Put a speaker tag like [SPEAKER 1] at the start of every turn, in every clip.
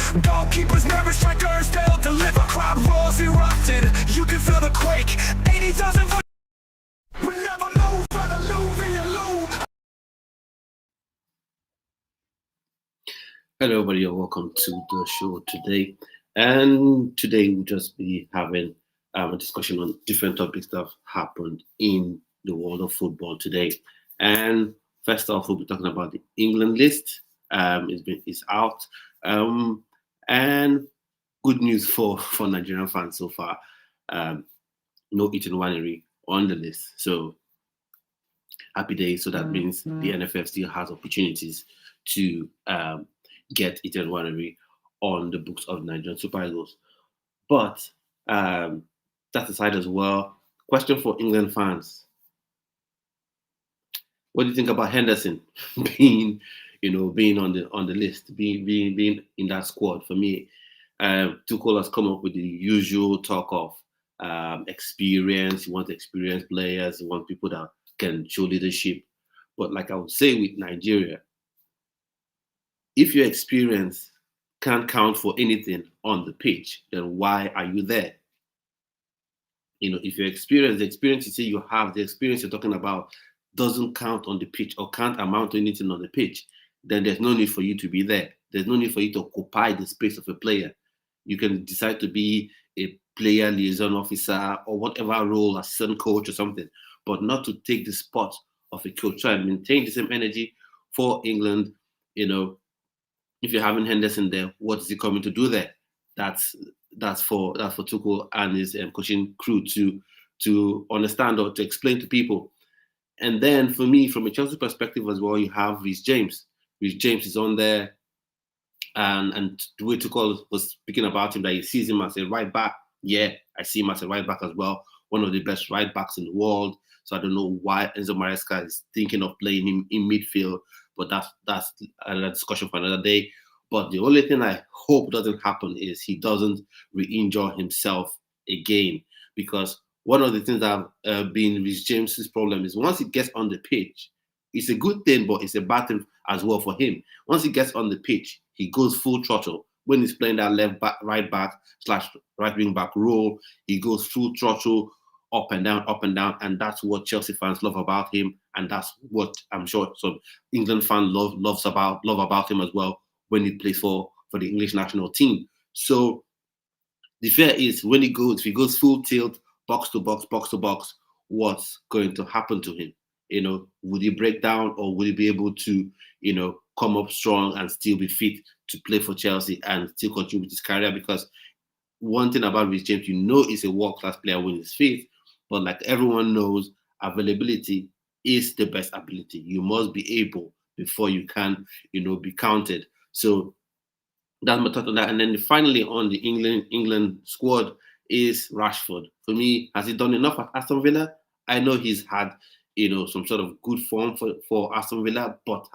[SPEAKER 1] Goalkeepers, nervous strikers, they'll deliver. Crowd roars erupted, you can feel the quake. 80,000 voices. We never lose, brother, lose.
[SPEAKER 2] Hello, everybody, and welcome to the show today. And today we'll just be having a discussion on different topics that have happened in the world of football today. And first off, we'll be talking about the England list. It's out, and good news for Nigerian fans so far. No Ethan Nwaneri on the list, so happy days. So that means the NFF still has opportunities to get Ethan Nwaneri on the books of Nigerian Super Eagles. But that aside as well, question for England fans. What do you think about Henderson being on the list, being in that squad? For me, Tuchel has come up with the usual talk of experience. You want experienced players, you want people that can show leadership. But like I would say with Nigeria, if your experience can't count for anything on the pitch, then why are you there? If your experience, the experience you say you have, the experience you're talking about doesn't count on the pitch or can't amount to anything on the pitch, then there's no need for you to be there. There's no need for you to occupy the space of a player. You can decide to be a player liaison officer or whatever role, assistant coach or something, but not to take the spot of a coach. Try and maintain the same energy for England. If you're having Henderson there, what is he coming to do there? That's for Tuchel and his coaching crew to understand or to explain to people. And then for me, from a Chelsea perspective as well, you have Reece James. Reece James is on there, and the way Tuchel was speaking about him, that he sees him as a right back. Yeah, I see him as a right back as well. One of the best right backs in the world. So I don't know why Enzo Maresca is thinking of playing him in midfield, but that's another discussion for another day. But the only thing I hope doesn't happen is he doesn't re-injure himself again, because one of the things that have been Reece James's problem is once he gets on the pitch, it's a good thing, but it's a bad thing as well for him. Once he gets on the pitch, he goes full throttle. When he's playing that left back, right back / right wing back role, he goes full throttle, up and down, and that's what Chelsea fans love about him, and that's what I'm sure some England fans love about him as well when he plays for the English national team. So the fear is if he goes full tilt, box to box, what's going to happen to him? Would he break down, or would he be able to, come up strong and still be fit to play for Chelsea and still continue with his career? Because one thing about Reece James, he's a world-class player when he's fit, but like everyone knows, availability is the best ability. You must be able before you can, be counted. So that's my thought on that. And then finally on the England squad is Rashford. For me, has he done enough at Aston Villa? I know he's had, some sort of good form for Aston Villa, but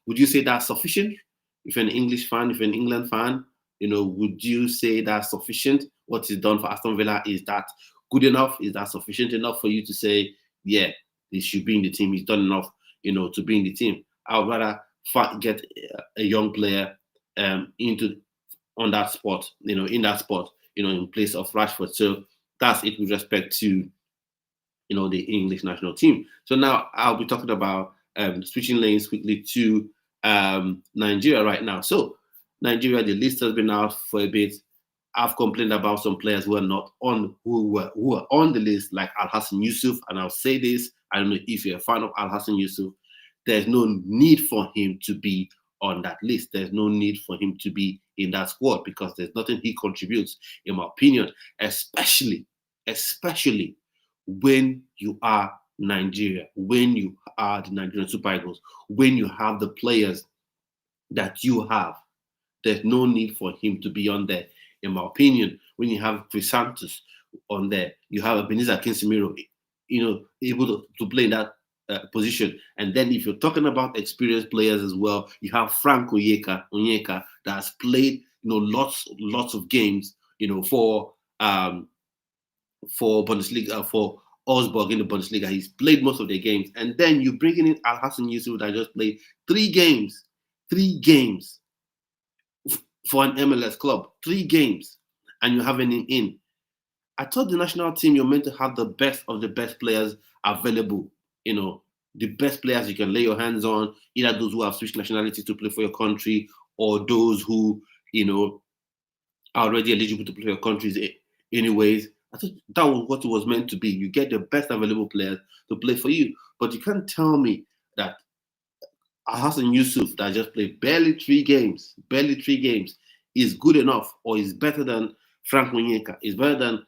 [SPEAKER 2] would you say that's sufficient? If you're an English fan, if you're an England fan, would you say that's sufficient? What he's done for Aston Villa, is that good enough? Is that sufficient enough for you to say, yeah, he should be in the team? He's done enough, to be in the team. I would rather get a young player on that spot, in place of Rashford. So that's it with respect to, the English national team. So now I'll be talking about switching lanes quickly to Nigeria right now. So Nigeria, the list has been out for a bit. I've complained about some players who were on the list, like Alhassan Yusuf, and I'll say this: I don't know if you're a fan of Alhassan Yusuf. There's no need for him to be on that list. There's no need for him to be in that squad because there's nothing he contributes, in my opinion, especially when you are Nigeria, when you are the Nigerian Super Eagles, when you have the players that you have. There's no need for him to be on there, in my opinion. When you have Chris Santos on there, you have Ebenezer Kinsimiro, able to play in that position. And then if you're talking about experienced players as well, you have Frank Onyeka that has played, lots of games, for Bundesliga, for Augsburg in the Bundesliga. He's played most of the games. And then you bring in Alhassan Yusuf that just played three games for an MLS club. 3 games, and you're having him in. I thought the national team, you're meant to have the best of the best players available. The best players you can lay your hands on, either those who have switched nationality to play for your country, or those who, are already eligible to play for your countries anyways. I thought that was what it was meant to be. You get the best available players to play for you. But you can't tell me that Hassan Yusuf, that just played barely 3 games, is good enough or is better than Frank Onyeka, is better than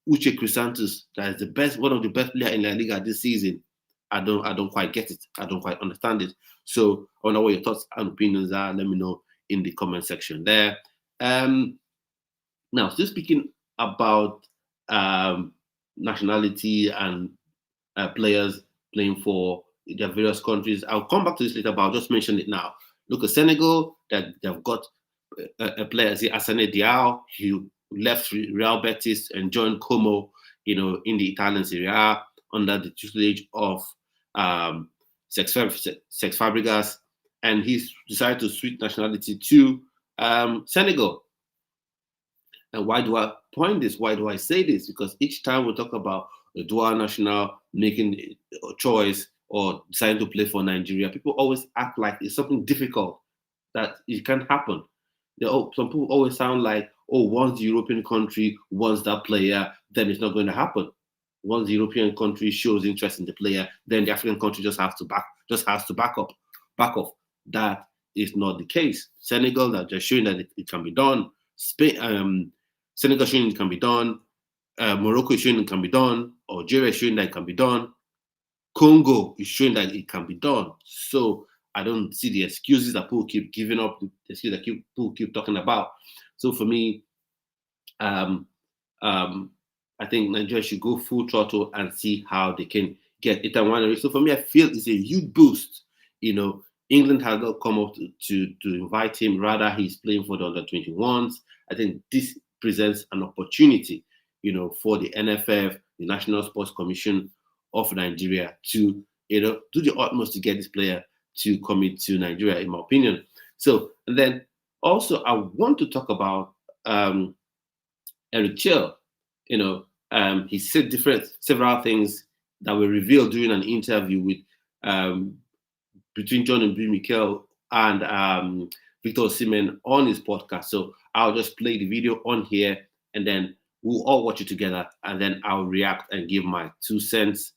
[SPEAKER 2] Uche Crisantos, that is one of the best players in La Liga this season. I don't quite get it. I don't quite understand it. So I wonder what your thoughts and opinions are. Let me know in the comment section there. Now, still speaking about nationality and players playing for their various countries, I'll come back to this later, but I'll just mention it now. Look at Senegal, that they've got a player, Asane Diao. He left Real Betis and joined Como, in the Italian Serie A under the tutelage of Cesc Fabregas, and he's decided to switch nationality to Senegal. And why do I point this? Why do I say this? Because each time we talk about the dual national making a choice or deciding to play for Nigeria, people always act like it's something difficult, that it can't happen. Some people always sound like, once the European country wants that player, then it's not going to happen. Once the European country shows interest in the player, then the African country just has to back off. That is not the case. Senegal are just showing that it can be done. Senegal showing it can be done. Morocco is showing it can be done. Algeria is showing that it can be done. Congo is showing that it can be done. So I don't see the excuses that people keep giving up, the excuses that people keep talking about. So for me, I think Nigeria should go full throttle and see how they can get Ethan Nwaneri. So for me, I feel it's a huge boost. England has not come up to invite him. Rather, he's playing for the under-21s. I think this presents an opportunity, for the NFF, the National Sports Commission of Nigeria, to, do the utmost to get this player to commit to Nigeria, in my opinion. So, and then also I want to talk about Eric Chelle. He said several things that were revealed during an interview with between John and Mikel and Victor Osimhen on his podcast. So I'll just play the video on here, and then we'll all watch it together, and then I'll react and give my 2 cents,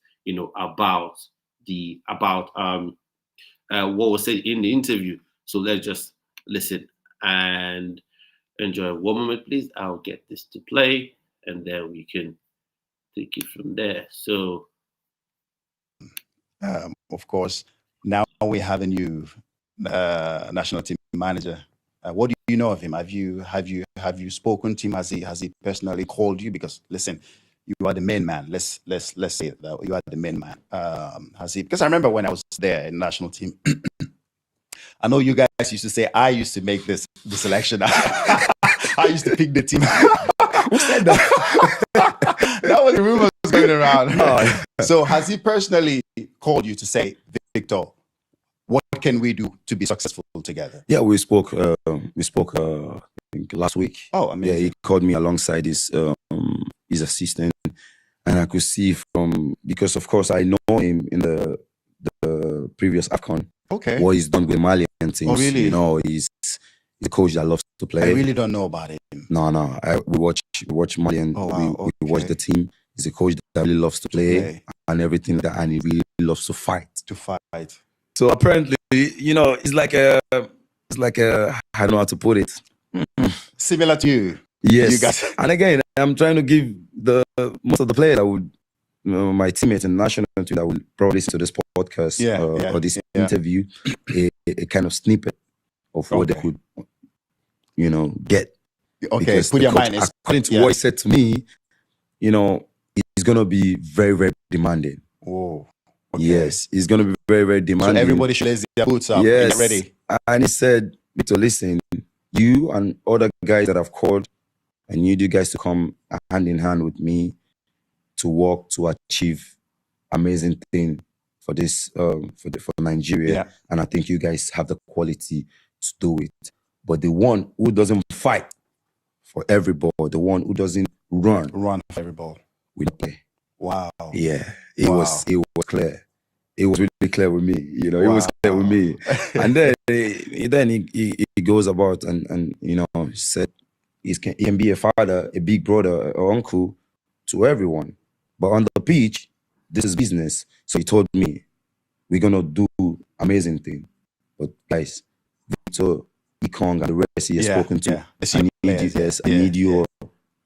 [SPEAKER 2] about what was said in the interview. So let's just listen and enjoy. 1 moment, please. I'll get this to play, and then we can take it from there. So,
[SPEAKER 3] of course, now we have a new national team manager. What do you know of him? Have you spoken to him? Has he personally called you? Because listen, you are the main man. Let's say it that you are the main man. Has he? Because I remember when I was there in national team, I know you guys used to say I used to make the selection. I used to pick the team. Who said that? That was the rumors going around. Oh. So has he personally called you to say, Victor, what can we do to be successful together?
[SPEAKER 4] Yeah, we spoke. I think last week.
[SPEAKER 3] Oh, amazing.
[SPEAKER 4] Yeah, he called me alongside his assistant, and I could see because of course I know him in the previous AFCON.
[SPEAKER 3] Okay.
[SPEAKER 4] What he's done with Malian teams.
[SPEAKER 3] Oh, really?
[SPEAKER 4] He's a coach that loves to play.
[SPEAKER 3] I really don't know about him.
[SPEAKER 4] No. We watch Malian.
[SPEAKER 3] Oh, wow. Okay.
[SPEAKER 4] We watch the team. He's a coach that really loves to play and everything like that, and he really loves to fight. So apparently, it's like a I don't know how to put it.
[SPEAKER 3] Similar to you.
[SPEAKER 4] Yes.
[SPEAKER 3] You guys.
[SPEAKER 4] And again, I'm trying to give most of the players that would, my teammates in the national team that would probably listen to this podcast or this interview, a kind of snippet of what they could, get.
[SPEAKER 3] Okay,
[SPEAKER 4] because
[SPEAKER 3] put your mind.
[SPEAKER 4] According to what he said to me, he's going to be very, very demanding.
[SPEAKER 3] Oh. Okay.
[SPEAKER 4] Yes, he's going to be very, very demanding.
[SPEAKER 3] So everybody should lace their boots up.
[SPEAKER 4] Yes.
[SPEAKER 3] Get ready.
[SPEAKER 4] And he said, Victor, listen, you and other guys that I've called, I need you guys to come hand in hand with me to work to achieve amazing thing for this for Nigeria. Yeah. And I think you guys have the quality to do it. but the one who doesn't fight for every ball, the one who doesn't run
[SPEAKER 3] for every ball,
[SPEAKER 4] we don't play.
[SPEAKER 3] Wow.
[SPEAKER 4] Yeah, it was clear. It was really clear with me. It was clear with me. And then he goes about and said he can be a father, a big brother, or uncle to everyone. But on the pitch, this is business. So he told me, we're gonna do amazing thing. But guys, Victor, Ekong, and the rest he has spoken to, I need you all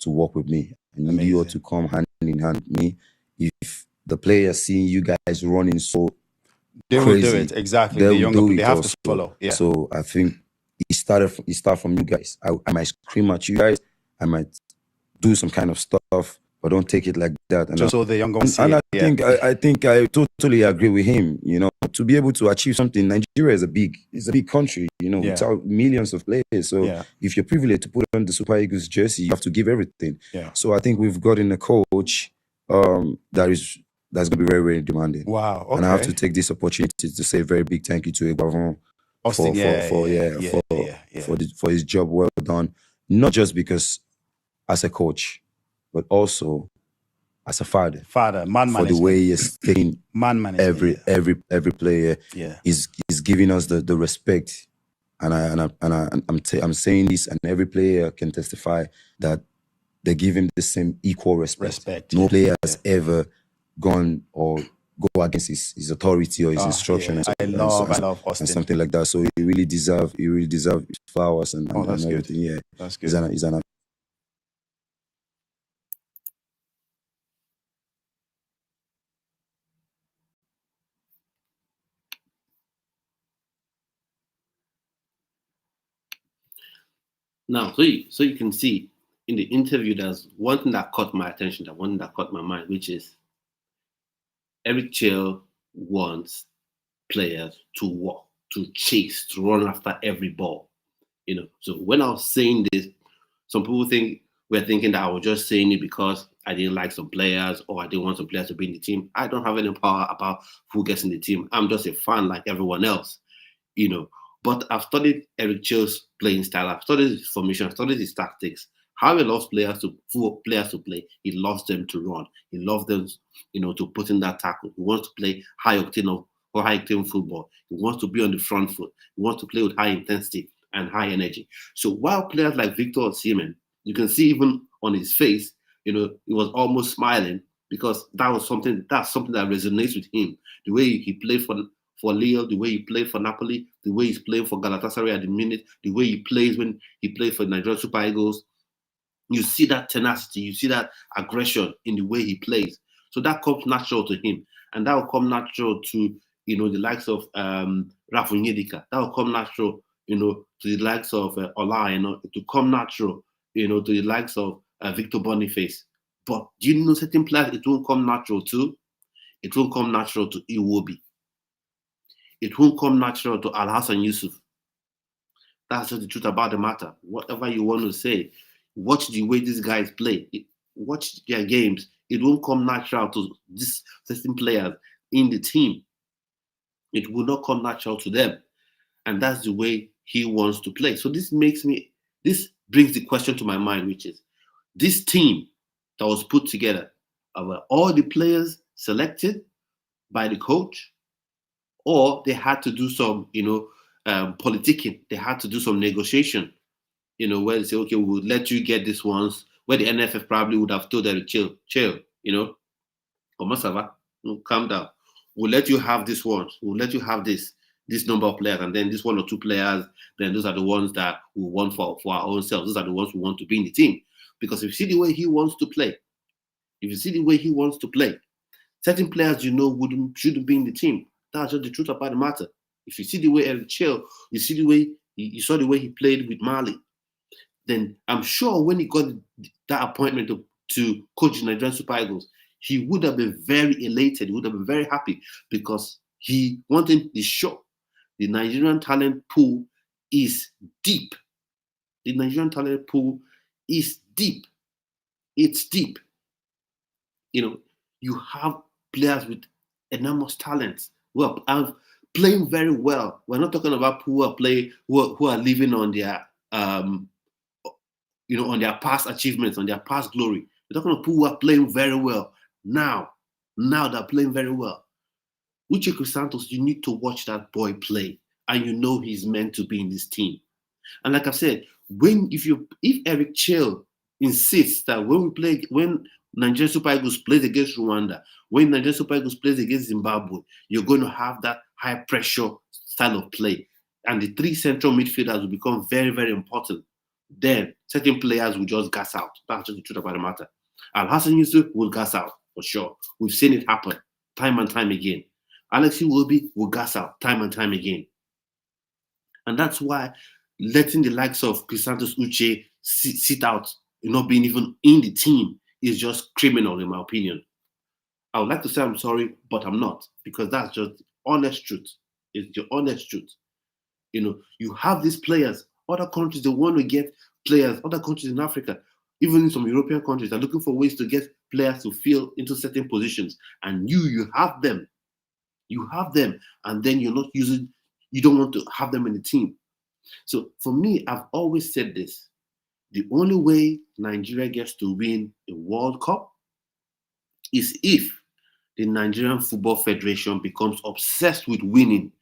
[SPEAKER 4] to work with me. I need you all to come hand in hand with me. If the players seeing you guys running so
[SPEAKER 3] they
[SPEAKER 4] crazy,
[SPEAKER 3] will do it. Exactly. The younger people, they have to follow. Yeah.
[SPEAKER 4] So I think it started from you guys. I might scream at you guys. I might do some kind of stuff, but don't take it like that. And
[SPEAKER 3] just so the younger ones see
[SPEAKER 4] and
[SPEAKER 3] it.
[SPEAKER 4] I think I totally agree with him. To be able to achieve something, Nigeria is a big country. Without millions of players. So if you're privileged to put on the Super Eagles jersey, you have to give everything.
[SPEAKER 3] Yeah.
[SPEAKER 4] So I think we've gotten a coach that's going to be very, very demanding.
[SPEAKER 3] Wow. Okay.
[SPEAKER 4] And I have to take this opportunity to say a very big thank you to Egavon for his job well done. Not just because as a coach, but also as a father,
[SPEAKER 3] man
[SPEAKER 4] for the way he is taking every player.
[SPEAKER 3] Yeah.
[SPEAKER 4] is giving us the respect, and I'm saying this, and every player can testify that they give him the same equal respect. No player has ever gone or go against his authority or his instruction.
[SPEAKER 3] I love Austin
[SPEAKER 4] and something like that. So he really deserve flowers and
[SPEAKER 3] that's
[SPEAKER 4] everything.
[SPEAKER 3] Good.
[SPEAKER 4] Yeah,
[SPEAKER 3] that's good.
[SPEAKER 4] He's an
[SPEAKER 2] Now, so you can see in the interview, there's one thing that caught my attention, that one thing that caught my mind, which is Eric Chelle wants players to walk, to chase, to run after every ball. So when I was saying this, some people were thinking that I was just saying it because I didn't like some players or I didn't want some players to be in the team. I don't have any power about who gets in the team. I'm just a fan like everyone else. But I've studied Eric Chelle's playing style. I've studied his formation. I've studied his tactics. How he loves players to play. He loves them to run. He loves them, to put in that tackle. He wants to play high octane football. He wants to be on the front foot. He wants to play with high intensity and high energy. So while players like Victor Osimhen, you can see even on his face, he was almost smiling because that's something that resonates with him. The way he played for Lille, the way he played for Napoli, the way he's playing for Galatasaray at the minute, the way he plays when he played for Nigerian Super Eagles. You see that tenacity, you see that aggression in the way he plays. So that comes natural to him. And that will come natural to, the likes of Rafa Nyedika. That will come natural, to the likes of Ola, to come natural, to the likes of Victor Boniface. But do you know certain players it won't come natural to? It won't come natural to Iwobi. It won't come natural to Al Hassan Yusuf. That's just the truth about the matter. Whatever you want to say, watch the way these guys play. Watch their games. It won't come natural to these certain players in the team. It will not come natural to them. And that's the way he wants to play. So this brings the question to my mind, which is this team that was put together, were all the players selected by the coach, or they had to do some, politicking. They had to do some negotiation, where they say, okay, we'll let you get this ones, where the NFF probably would have told them, chill, calm down. We'll let you have this ones. We'll let you have this number of players, and then this one or two players, then those are the ones that we want for our own selves. Those are the ones we want to be in the team. Because if you see the way he wants to play, certain players shouldn't be in the team. That's just the truth about the matter. If you see the way Eric Chelle, you saw the way he played with Mali, then I'm sure when he got that appointment to coach the Nigerian Super Eagles, he would have been very elated. He would have been very happy because he wanted to show the Nigerian talent pool is deep. The Nigerian talent pool is deep. It's deep. You have players with enormous talents. Well, have playing very well. We're not talking about who are living on their on their past achievements, on their past glory. We're talking about people who are playing very well now. Now they're playing very well. Uche Crisantos, you need to watch that boy play, and you know he's meant to be in this team. And like I said, if Eric Chelle insists that when Nigerian Super Eagles plays against Rwanda, when Nigerian Super Eagles plays against Zimbabwe, you're going to have that high pressure style of play, and the three central midfielders will become very, very important. Then certain players will just gas out. That's just the truth about the matter. Al-Hassan Yusuf will gas out for sure. We've seen it happen time and time again. Alex Iwobi will gas out time and time again. And that's why letting the likes of Crisantos Uche sit out, not being even in the team, is just criminal in my opinion. I would like to say I'm sorry, but I'm not, because that's just honest truth. It's the honest truth. You have these players. Other countries, they want to get players. Other countries in Africa, even in some European countries, are looking for ways to get players to fill into certain positions. And you have them. You have them, and then you're not using. You don't want to have them in the team. So for me, I've always said this: the only way Nigeria gets to win a World Cup is if the Nigerian Football Federation becomes obsessed with winning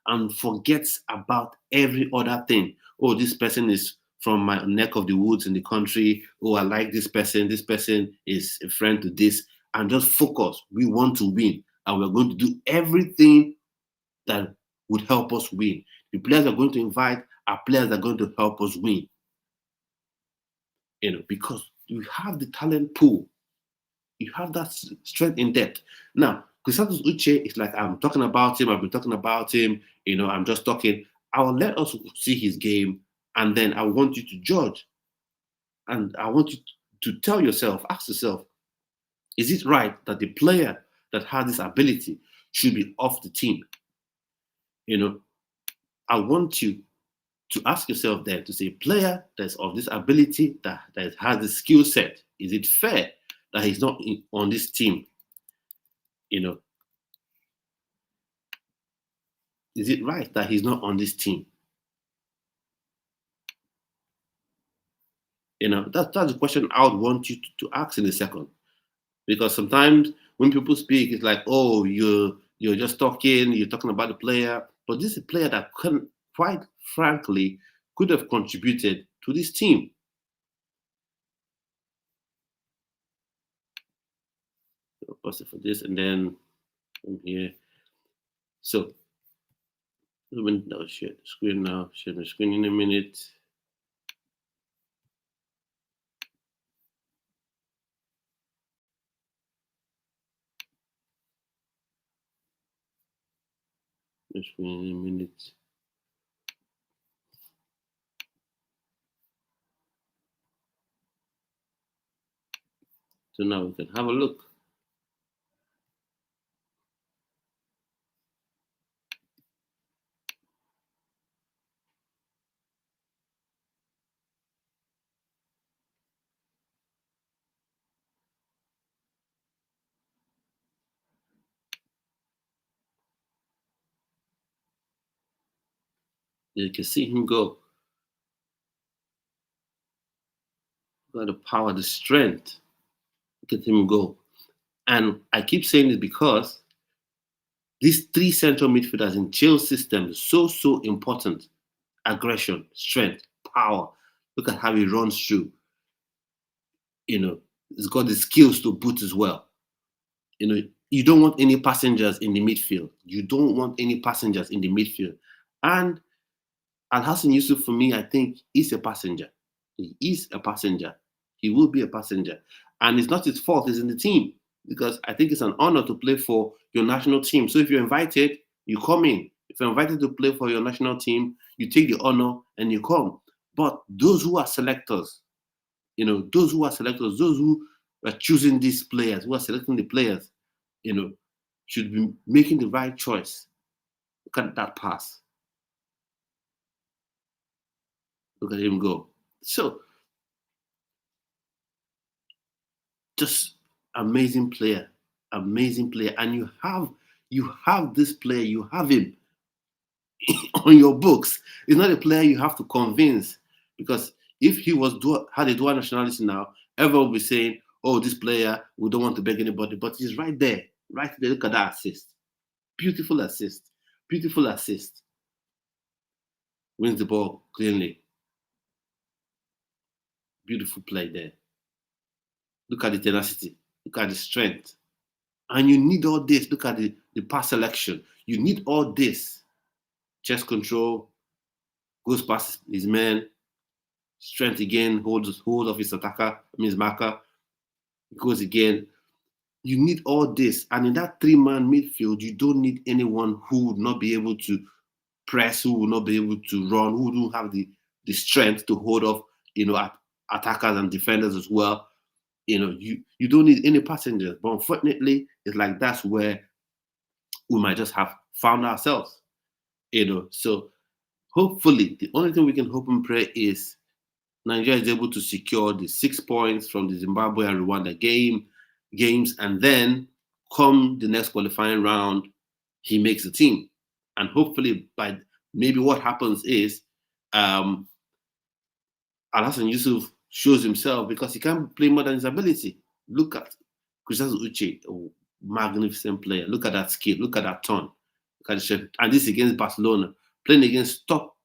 [SPEAKER 2] and forgets about every other thing. Oh, this person is from my neck of the woods in the country. Oh, I like this person. This person is a friend to this. And just focus. We want to win. And we're going to do everything that would help us win. The players we're going to invite are players that are going to help us win. Because you have the talent pool. You have that strength in depth. Now, Crisantos Uche is like, I'm talking about him. I've been talking about him. I'm just talking. I will let us see his game, and then I want you to judge. And I want you to tell yourself, ask yourself, is it right that the player that has this ability should be off the team? I want you to ask yourself then to say, player that's of this ability, that has the skill set, is it fair that he's not on this team? Is it right that he's not on this team? That's the question I would want you to ask in a second. Because sometimes when people speak, it's like, oh, you're just talking, you're talking about the player. But this is a player that quite frankly could have contributed to this team. I'll pause it for this, and then from here. So, I'll share the screen now. Share the screen in a minute. The screen in a minute. So now we can have a look. You can see him go. Got the power, the strength. Look at him go. And I keep saying this because these three central midfielders in Chelsea's system is so important. Aggression, strength, power. Look at how he runs through. He's got the skills to boot as well. You don't want any passengers in the midfield. You don't want any passengers in the midfield. And Al-Hassan Yusuf, for me, I think is a passenger. He is a passenger. He will be a passenger. And it's not his fault. He's in the team. Because I think it's an honor to play for your national team. So if you're invited, you come in. If you're invited to play for your national team, you take the honor and you come. But those who are selectors, those who are choosing these players, who are selecting the players, should be making the right choice. Look at that pass. Look at him go. So, just amazing player. And you have this player, you have him on your books. He's not a player you have to convince, because if he had a dual nationality now, everyone will be saying, "Oh, this player, we don't want to beg anybody," but he's right there, right there. Look at that assist, beautiful assist, beautiful assist. Wins the ball cleanly, beautiful play there. Look at the tenacity, look at the strength, and you need all this. Look at the pass selection. You need all this. Chest control, goes past his man, strength again, holds off his attacker, his marker, goes again. You need all this. And in that 3-man midfield, you don't need anyone who would not be able to press, who will not be able to run, who don't have the strength to hold off, attackers and defenders as well. You don't need any passengers. But unfortunately, it's like that's where we might just have found ourselves. So hopefully, the only thing we can hope and pray is Nigeria is able to secure the 6 points from the Zimbabwe and Rwanda games, and then come the next qualifying round, he makes the team. And hopefully, by maybe what happens is Alhassan Yusuf shows himself, because he can't play more than his ability. Look at Christos Uche, a magnificent player. Look at that skill. Look at that turn. Look at the strength. And this against Barcelona, playing against top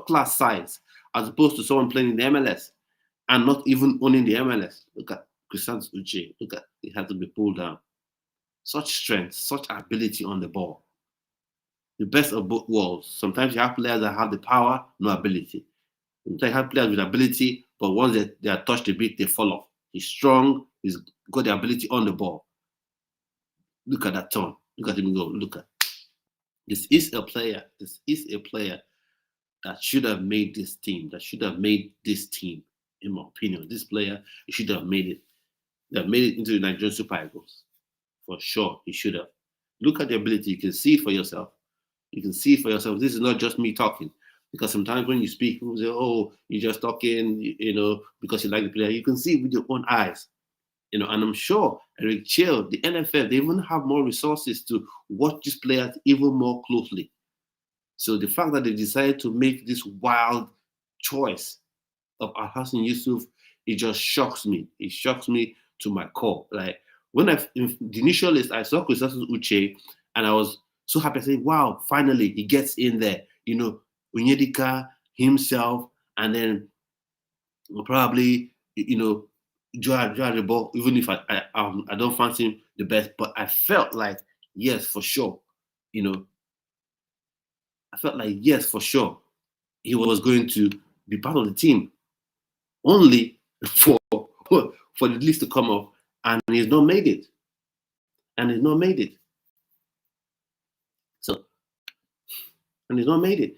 [SPEAKER 2] class sides, as opposed to someone playing in the MLS and not even owning the MLS. Look at Christos Uche. Look at, he had to be pulled down. Such strength, such ability on the ball. The best of both worlds. Sometimes you have players that have the power, no ability. Sometimes you have players with ability, but once they are touched a bit, they fall off. He's strong. He's got the ability on the ball. Look at that turn. Look at him go. Look at. This is a player. This is a player that should have made this team. That should have made this team, in my opinion. This player, he should have made it. They have made it into the Nigerian Super Eagles. For sure, he should have. Look at the ability. You can see it for yourself. You can see it for yourself. This is not just me talking. Because sometimes when you speak, people say, "Oh, you're just talking, because you like the player." You can see it with your own eyes. And I'm sure Eric Chelle, the NFL, they even have more resources to watch these players even more closely. So the fact that they decided to make this wild choice of Alhassan Yusuf, it just shocks me. It shocks me to my core. Like when the initial list, I saw Christos Uche, and I was so happy. I said, "Wow, finally he gets in there." Onyedika himself, and then probably Joe Aribo, even if I don't fancy him the best, but I felt like yes, for sure. I felt like yes, for sure, he was going to be part of the team. Only for the list to come up, and he's not made it. So, and he's not made it.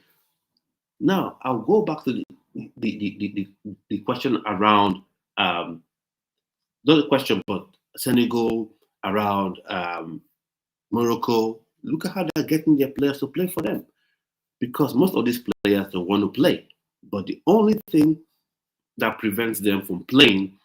[SPEAKER 2] Now I'll go back to the question around not the question, but Senegal, around Morocco. Look at how they're getting their players to play for them, because most of these players don't want to play. But the only thing that prevents them from playing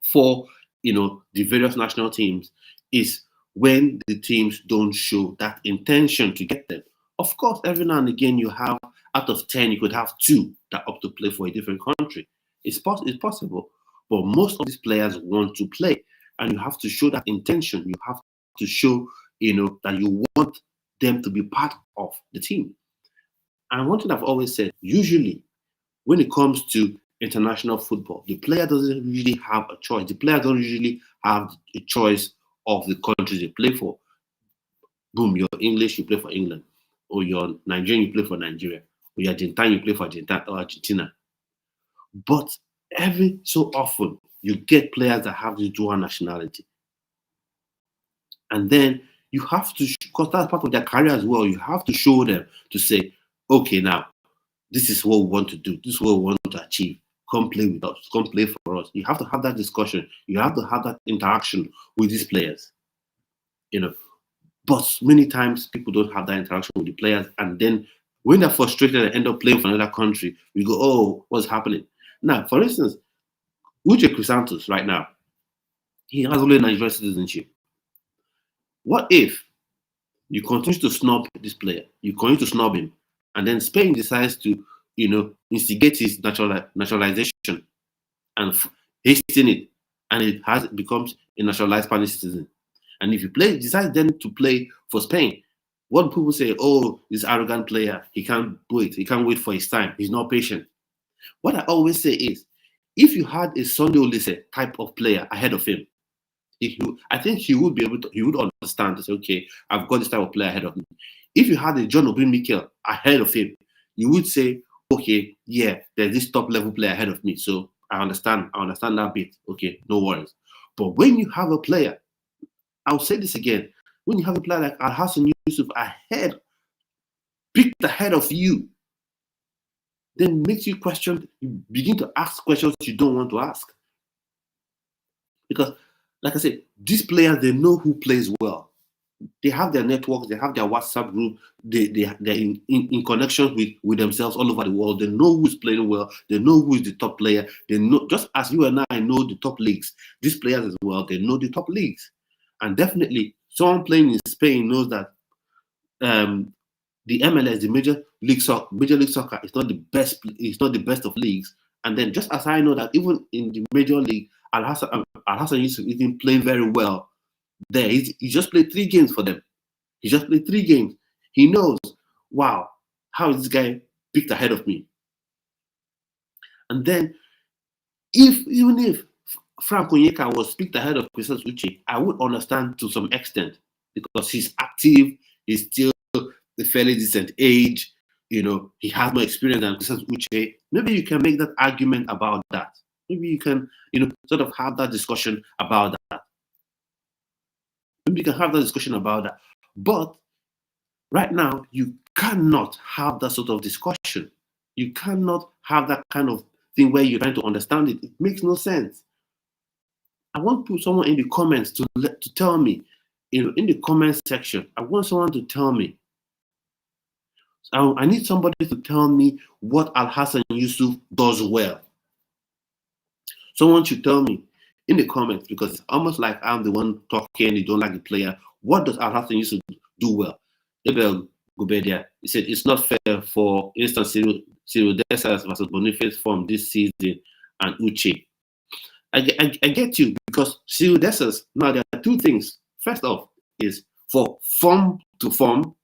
[SPEAKER 2] for the various national teams is when the teams don't show that intention to get them. Of course, every now and again you have, out of 10, you could have 2 that opt to play for a different country. It's possible, but most of these players want to play, and you have to show that intention. You have to show, that you want them to be part of the team. And one thing I've always said, usually when it comes to international football, the player doesn't usually have a choice. The player don't usually have a choice of the countries they play for. Boom, you're English, you play for England. Or you're Nigerian, you play for Nigeria. Or you're Argentine, you play for Argentina. But every so often, you get players that have the dual nationality. And then you have to, because that's part of their career as well, you have to show them to say, okay, now, this is what we want to do. This is what we want to achieve. Come play with us. Come play for us. You have to have that discussion. You have to have that interaction with these players. But many times people don't have that interaction with the players, and then when they're frustrated and end up playing for another country, we go, "Oh, what's happening?" Now, for instance, Uche Crisantos right now, he has only Nigerian citizenship. What if You continue to snub this player. You continue to snub him. And then Spain decides to, instigate his naturalization and hasten it. And it becomes a naturalized Spanish citizen. And if you decide then to play for Spain, what people say, oh, this arrogant player, he can't wait. He can't wait for his time. He's not patient. What I always say is, if you had a Sunday Olise type of player ahead of him, I think he would be able to, he would understand to say, okay, I've got this type of player ahead of me. If you had a John Obi Mikel ahead of him, you would say, okay, yeah, there's this top level player ahead of me. So I understand that bit. Okay, no worries. But when you have a player, I'll say this again, when you have a player like Alhassan Yusuf picked ahead of you, then makes you question, you begin to ask questions you don't want to ask. Because, like I said, these players, they know who plays well. They have their networks, they have their WhatsApp group, they're in connection with themselves all over the world. They know who's playing well, they know who is the top player, they know, just as you and I know the top leagues, these players as well, they know the top leagues. And definitely, someone playing in Spain knows that the MLS, the Major League Soccer, is not the best. It's not the best of leagues. And then, just as I know that even in the Major League, Alhassan Yusuf isn't playing very well. There, he just played 3 games for them. He just played 3 games. He knows, wow, how is this guy picked ahead of me? And then, even if Frank Onyeka was picked ahead of Christos Uche, I would understand to some extent because he's active, he's still a fairly decent age, he has more experience than Christos Uche. Maybe you can make that argument about that. Maybe you can, sort of have that discussion about that. Maybe you can have that discussion about that. But right now, you cannot have that sort of discussion. You cannot have that kind of thing where you're trying to understand it. It makes no sense. I want to put someone in the comments to tell me, in the comments section, I want someone to tell me. I need somebody to tell me what Alhassan Yusuf does well. Someone should tell me in the comments, because it's almost like I'm the one talking, you don't like the player. What does Alhassan Yusuf do well? Abel Gubedia, he said it's not fair, for instance, Cyril Dessers versus Boniface from this season and Uche. I get you, because Cyril Dessers, now there are 2 things. First off is for form to form,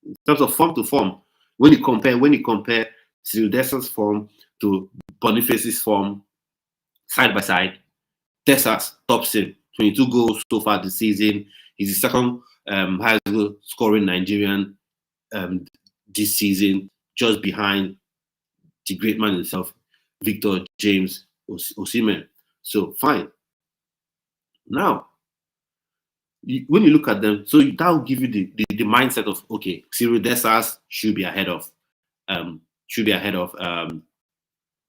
[SPEAKER 2] in terms of form to form, when you compare Cyril Dessers' form to Boniface's form side by side, Dessers tops him, 22 goals so far this season. He's the second highest goal scoring Nigerian this season, just behind the great man himself, Victor James Osimhen. So fine. Now, when you look at them, so that will give you the mindset of, okay, Cyril Dessers should be ahead of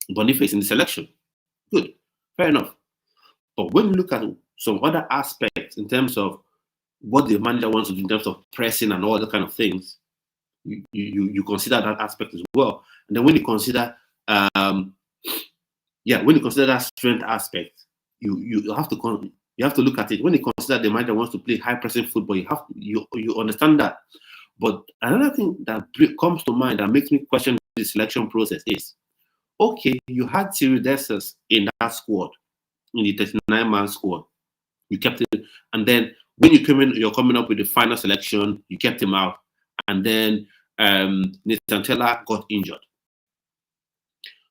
[SPEAKER 2] Boniface in the selection. Good, fair enough. But when you look at some other aspects in terms of what the manager wants to do in terms of pressing and all that kind of things, you consider that aspect as well. And then when you consider when you consider that strength aspect, you have to look at it. When you consider the manager wants to play high pressing football, you understand that. But another thing that comes to mind that makes me question the selection process is, okay, you had Cyril Dessers in that squad, in the 39-man squad. You kept it, and then when you're coming up with the final selection, you kept him out, and then Nathan Taylor got injured.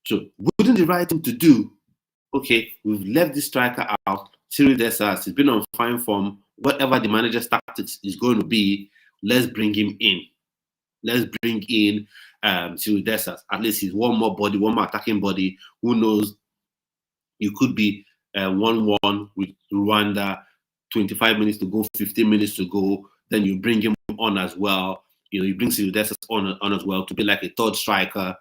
[SPEAKER 2] So wouldn't the right thing to do, okay, we've left this striker out, Cyril Dessers, he's been on fine form, whatever the manager's tactics is going to be, let's bring him in. Let's bring in Cyril Dessers. At least he's one more attacking body. Who knows? You could be 1-1 with Rwanda, 25 minutes to go, 15 minutes to go. Then you bring him on as well. You bring Cyril Dessers on as well to be like a third striker,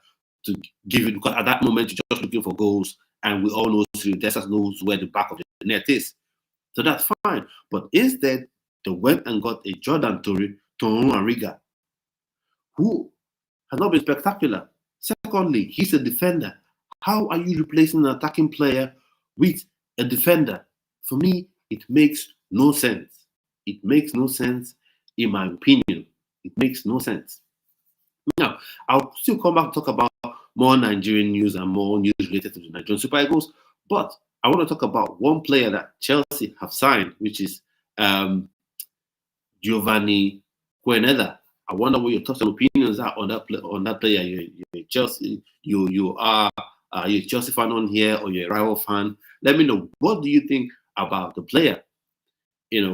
[SPEAKER 2] to give it, because at that moment you're just looking for goals, and we all know Cyril Dessers knows where the back of the net is. So that's fine. But instead, they went and got a Jordan Torunariga, who has not been spectacular. Secondly, he's a defender. How are you replacing an attacking player with a defender? For me, it makes no sense. It makes no sense. in my opinion. It makes no sense. Now, I'll still come back to talk about more Nigerian news and more news related to the Nigerian Super Eagles, but I want to talk about one player that Chelsea have signed, which is Giovanni Quineda. I wonder what your thoughts and opinions are on that player. You're Chelsea, you are you're a Chelsea fan on here, or you're a rival fan. Let me know, what do you think about the player?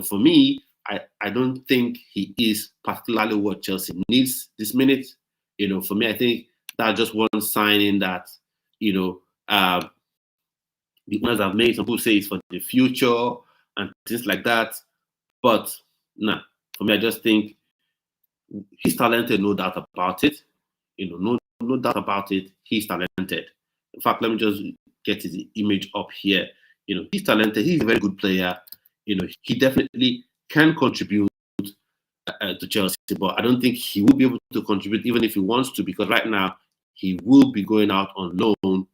[SPEAKER 2] For me, I don't think he is particularly what Chelsea needs this minute. For me, I think that's just one signing that, the owners have made. Some people say it's for the future and things like that. But nah, for me, I just think he's talented, no doubt about it. No doubt about it. He's talented. In fact, let me just get his image up here. He's talented. He's a very good player. He definitely can contribute to Chelsea, but I don't think he will be able to contribute even if he wants to, because right now he will be going out on loan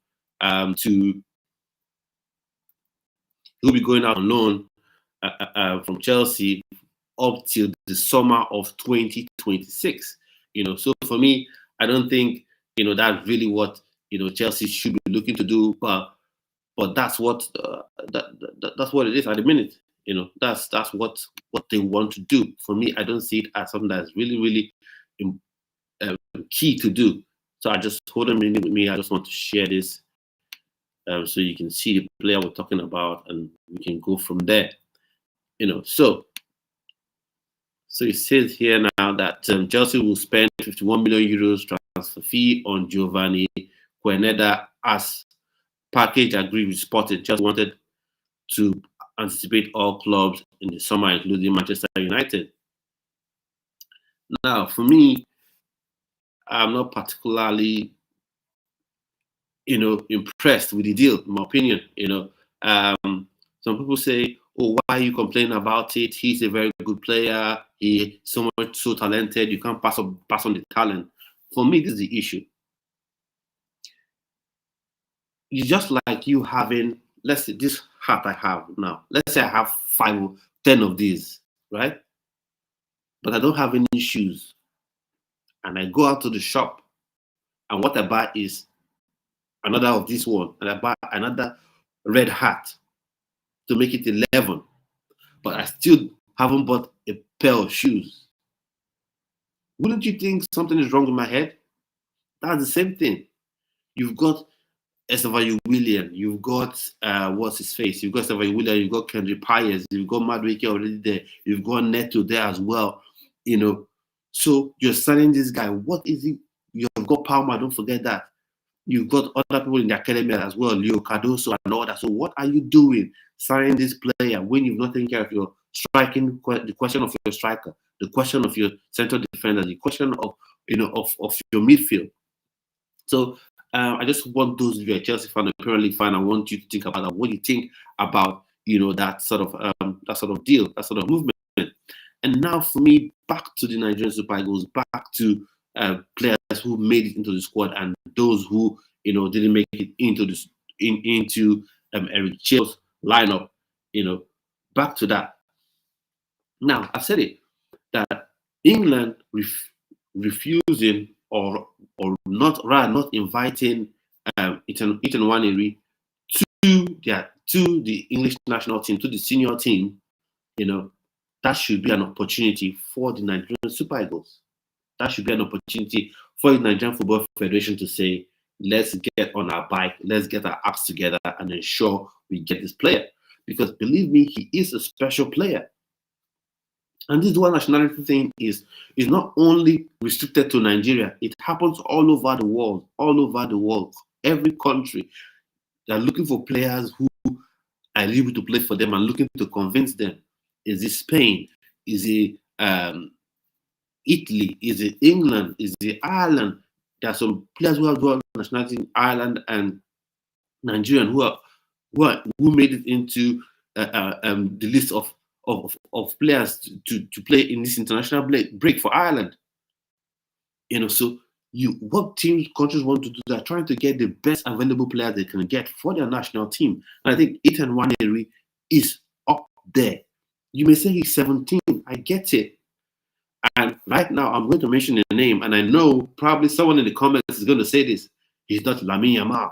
[SPEAKER 2] from Chelsea up till the summer of 2026. So for me, I don't think that's really what Chelsea should be looking to do, but that's what that's what it is at the minute. That's what they want to do. For me, I don't see it as something that's really, really key to do. So I just hold a minute with me. I just want to share this so you can see the player we're talking about, and we can go from there. So it says here now that Chelsea will spend 51 million euros transfer fee on Giovanni Quineda as package agreed with Sporting. Just wanted to anticipate all clubs in the summer, including Manchester United. Now, for me, I'm not particularly, impressed with the deal, in my opinion. Some people say, "Oh, why are you complaining about it? He's a very good player. He's so talented. You can't pass on the talent." For me, this is the issue. It's just like you having, let's say, this hat I have now. Let's say I have 5 or 10 of these, right? But I don't have any shoes. And I go out to the shop, and what I buy is another of this one, and I buy another red hat to make it 11. But I still haven't bought a pair of shoes. Wouldn't you think something is wrong with my head? That's the same thing. You've got Estevan William, you've got what's his face? You've got Estevan William, you've got Kendrick Pius, you've got Madueke already there, you've got Neto there as well. So you're signing this guy. What is it? You've got Palmer, don't forget that. You've got other people in the academy as well, Leo Cardoso and all that. So what are you doing signing this player when you've not taken care of your striking, the question of your striker, the question of your central defender, the question of of your midfield? So I just want those of you a Chelsea fan, a Premier League fan, I want you to think about that. What do you think about that sort of deal, that sort of movement? And now for me, back to the Nigerian Super Eagles, back to players who made it into the squad and those who didn't make it into Eric Chelle's lineup. Back to that. Now I've said it that England refusing or not inviting Ethan Nwaneri to the English national team, to the senior team, that should be an opportunity for the Nigerian Super Eagles. That should be an opportunity for the Nigerian Football Federation to say, let's get on our bike, let's get our acts together and ensure we get this player. Because believe me, he is a special player. And this dual nationality thing is not only restricted to Nigeria. It happens all over the world. All over the world. Every country. They're looking for players who are able to play for them and looking to convince them. Is it Spain? Is it Italy? Is it England? Is it Ireland? There are some players who have dual nationality in Ireland and Nigerian who made it into the list of players to play in this international break for Ireland. So what countries want to do, they're trying to get the best available players they can get for their national team. And I think Ethan Nwaneri is up there. You may say he's 17. I get it. And right now, I'm going to mention a name, and I know probably someone in the comments is going to say this. He's not Lamine Yamal.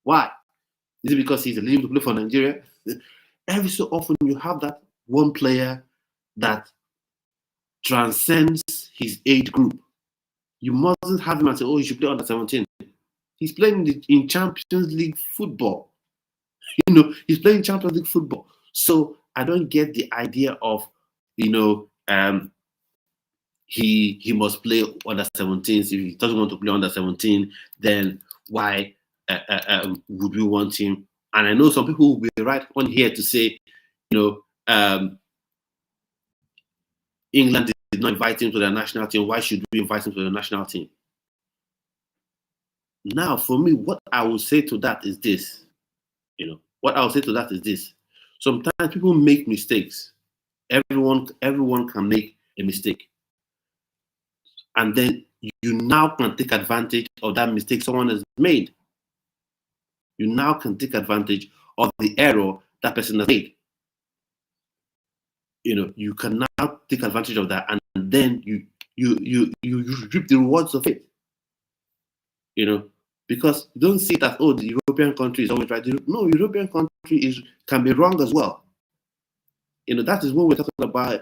[SPEAKER 2] Why? Is it because he's eligible to play for Nigeria? Every so often, you have that one player that transcends his age group. You mustn't have him and say, oh, you should play under 17. He's playing in Champions League football. He's playing Champions League football. So I don't get the idea of, he must play under 17. If he doesn't want to play under 17, then why would we want him? And I know some people will be right on here to say, England did not invite him to their national team. Why should we invite him to the national team? Now, for me, what I will say to that is this. Sometimes people make mistakes. Everyone can make a mistake. And then you now can take advantage of that mistake someone has made. You now can take advantage of the error that person has made. You can now take advantage of that, and then you reap the rewards of it. Because you don't see that, the European country is always right. No, European country can be wrong as well. That is what we're talking about,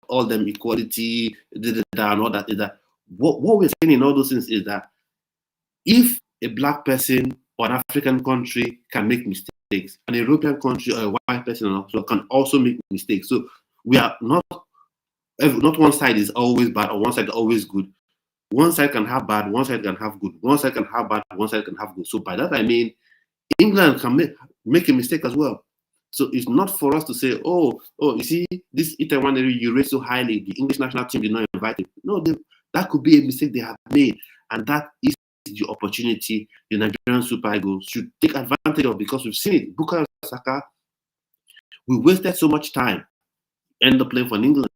[SPEAKER 2] all them equality, and all that. Is that what we're saying in all those things is that if a black person or an African country can make mistakes, an European country or a white person also can also make mistakes. So we are not one side is always bad or one side is always good. One side can have bad, one side can have good. One side can have bad, one side can have good. So by that I mean England can make a mistake as well. So it's not for us to say, oh, you see, this Ethan Nwaneri you rate so highly, the English national team did not invite him. No, that could be a mistake they have made, and that is the opportunity the Nigerian Super Eagles should take advantage of, because we've seen it. Bukayo Saka, we wasted so much time, end up playing for England.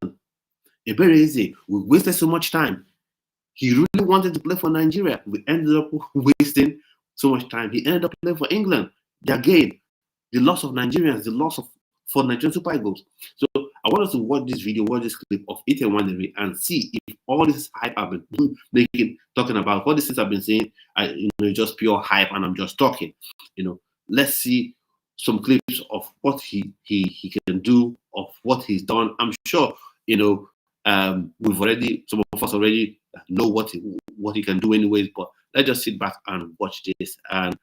[SPEAKER 2] Ebereze, we wasted so much time. He really wanted to play for Nigeria. We ended up wasting so much time. He ended up playing for England. Again, the loss of Nigerians, for Nigerian Super Eagles. So I want us to watch this clip of Ethan Nwaneri and see if all this hype I've been talking about, all these things I've been saying, just pure hype, and I'm just talking. Let's see some clips of what he can do, of what he's done. I'm sure, some of us already know what he can do anyways, but let's just sit back and watch this and,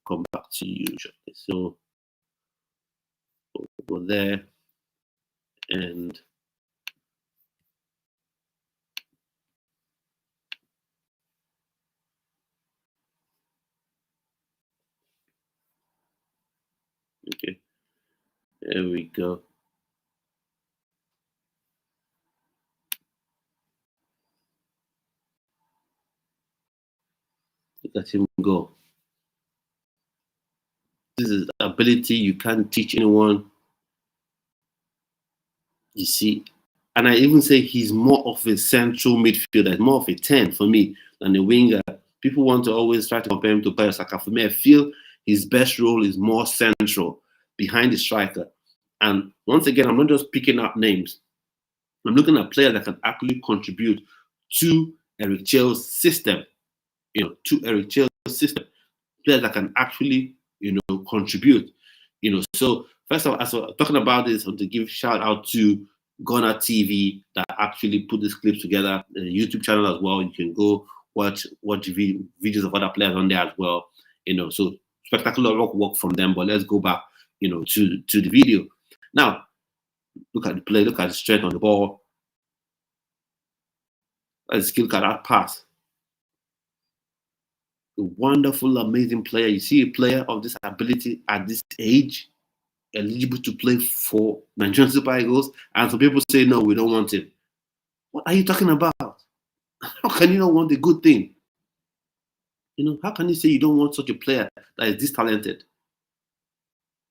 [SPEAKER 2] come back to you shortly. So go there and okay, there we go. Look at him go. This is ability you can't teach anyone. You see, and I even say he's more of a central midfielder, more of a 10 for me than a winger. People want to always try to compare him to Bukayo Saka. For me, I feel his best role is more central, behind the striker. And once again, I'm not just picking up names. I'm looking at players that can actually contribute to Eric Chelle's system. Players that can actually, contribute. So first of all, as we're talking about this, I want to give shout out to Ghana TV that actually put this clip together. The YouTube channel as well. You can go watch videos of other players on there as well. So spectacular work from them. But let's go back, to the video. Now, look at the play. Look at the strength on the ball. Let's look at that pass. A wonderful, amazing player. You see a player of this ability at this age, eligible to play for Nigerian Super Eagles, and some people say, no, we don't want him. What are you talking about? How can you not want a good thing? How can you say you don't want such a player that is this talented?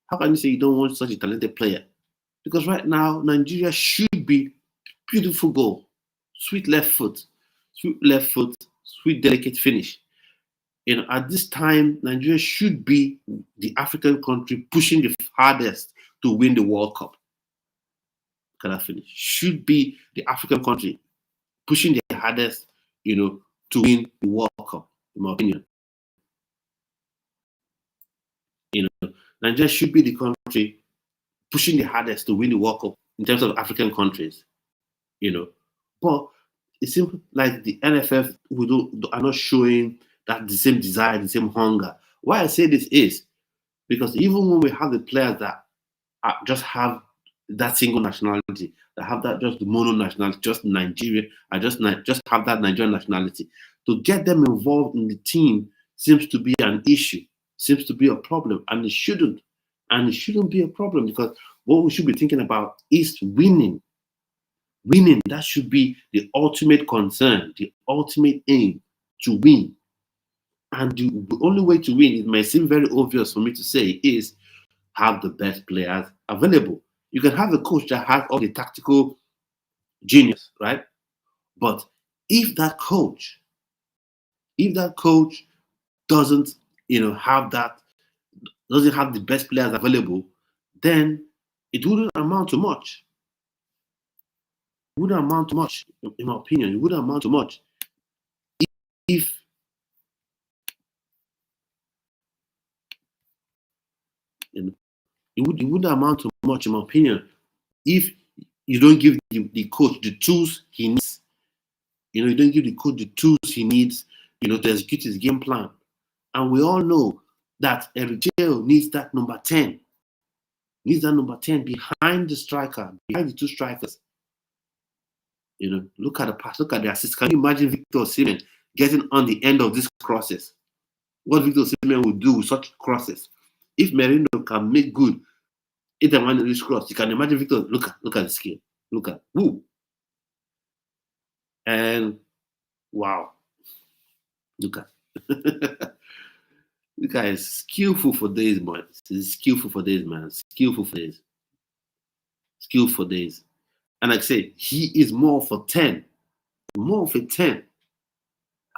[SPEAKER 2] How can you say you don't want such a talented player? Because right now, Nigeria should be beautiful goal, sweet left foot, sweet delicate finish. At this time, Nigeria should be the African country pushing the hardest to win the World Cup. look at that finish, should be the African country pushing their hardest, to win the World Cup, in my opinion. Nigeria should be the country pushing the hardest to win the World Cup in terms of African countries, But it seems like the NFF are not showing that the same desire, the same hunger. Why I say this is because even when we have the players that just have that single nationality, that have that just the mono nationality, just Nigeria, just have that Nigerian nationality, to get them involved in the team seems to be an issue, seems to be a problem, and it shouldn't. And it shouldn't be a problem because what we should be thinking about is winning. Winning, that should be the ultimate concern, the ultimate aim, to win. And the only way to win, it may seem very obvious for me to say, is have the best players available. You can have a coach that has all the tactical genius, right? But if that coach doesn't, doesn't have the best players available, then it wouldn't amount to much. It wouldn't amount to much, in my opinion. It wouldn't amount to much if it wouldn't amount to much, in my opinion, if you don't give the coach the tools he needs. You don't give the coach the tools he needs, to execute his game plan. And we all know that Eric Chelle needs that number 10. Needs that number 10 behind the striker, behind the two strikers. Look at the pass, look at the assist. Can you imagine Victor Osimhen getting on the end of these crosses? What Victor Osimhen would do with such crosses? If Merino can make good Ethan Nwaneri's cross, you can imagine Victor. Look at the skill. Look at woo. And wow. Look at the guy is skillful for days, man. He's skillful for days, man. Skillful for days. Skillful for days. And like I say, he is more of a 10. More of a 10.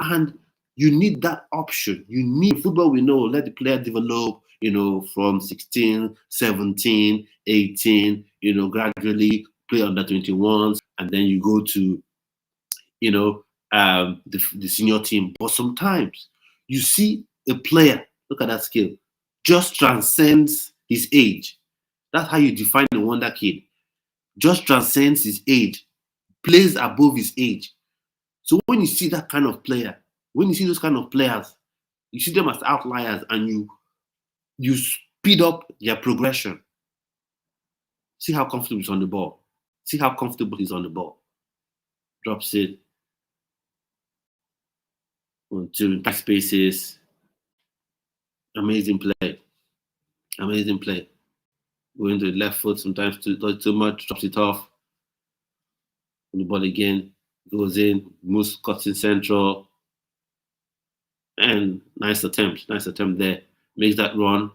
[SPEAKER 2] And you need that option. You need football, we know, let the player develop, from 16, 17, 18, gradually play under 21s, and then you go to, the senior team. But sometimes you see a player, look at that skill, just transcends his age. That's how you define a wonder kid. Just transcends his age, plays above his age. So when you see that kind of player, when you see those kind of players, you see them as outliers and you speed up their progression. See how comfortable he's on the ball. See how comfortable he's on the ball. Drops it. To back spaces. Amazing play. Amazing play. Going to the left foot sometimes too much, drops it off. The ball again, goes in, moves, cuts in central. And nice attempt there. Makes that run.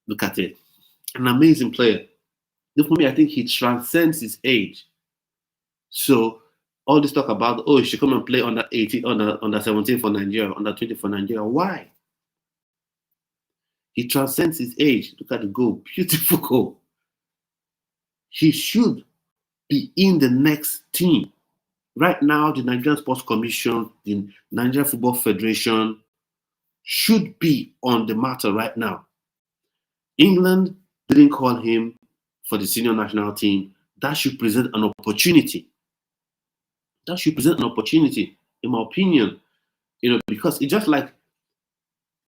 [SPEAKER 2] Look at it. An amazing player. For me, I think he transcends his age. So all this talk about, he should come and play under 18, under 17 for Nigeria, under 20 for Nigeria. Why? He transcends his age. Look at the goal. Beautiful goal. He should be in the next team. Right now, the Nigerian Sports Commission, the Nigerian Football Federation should be on the matter right now. England didn't call him for the senior national team. That should present an opportunity. That should present an opportunity, in my opinion. Because it's just like,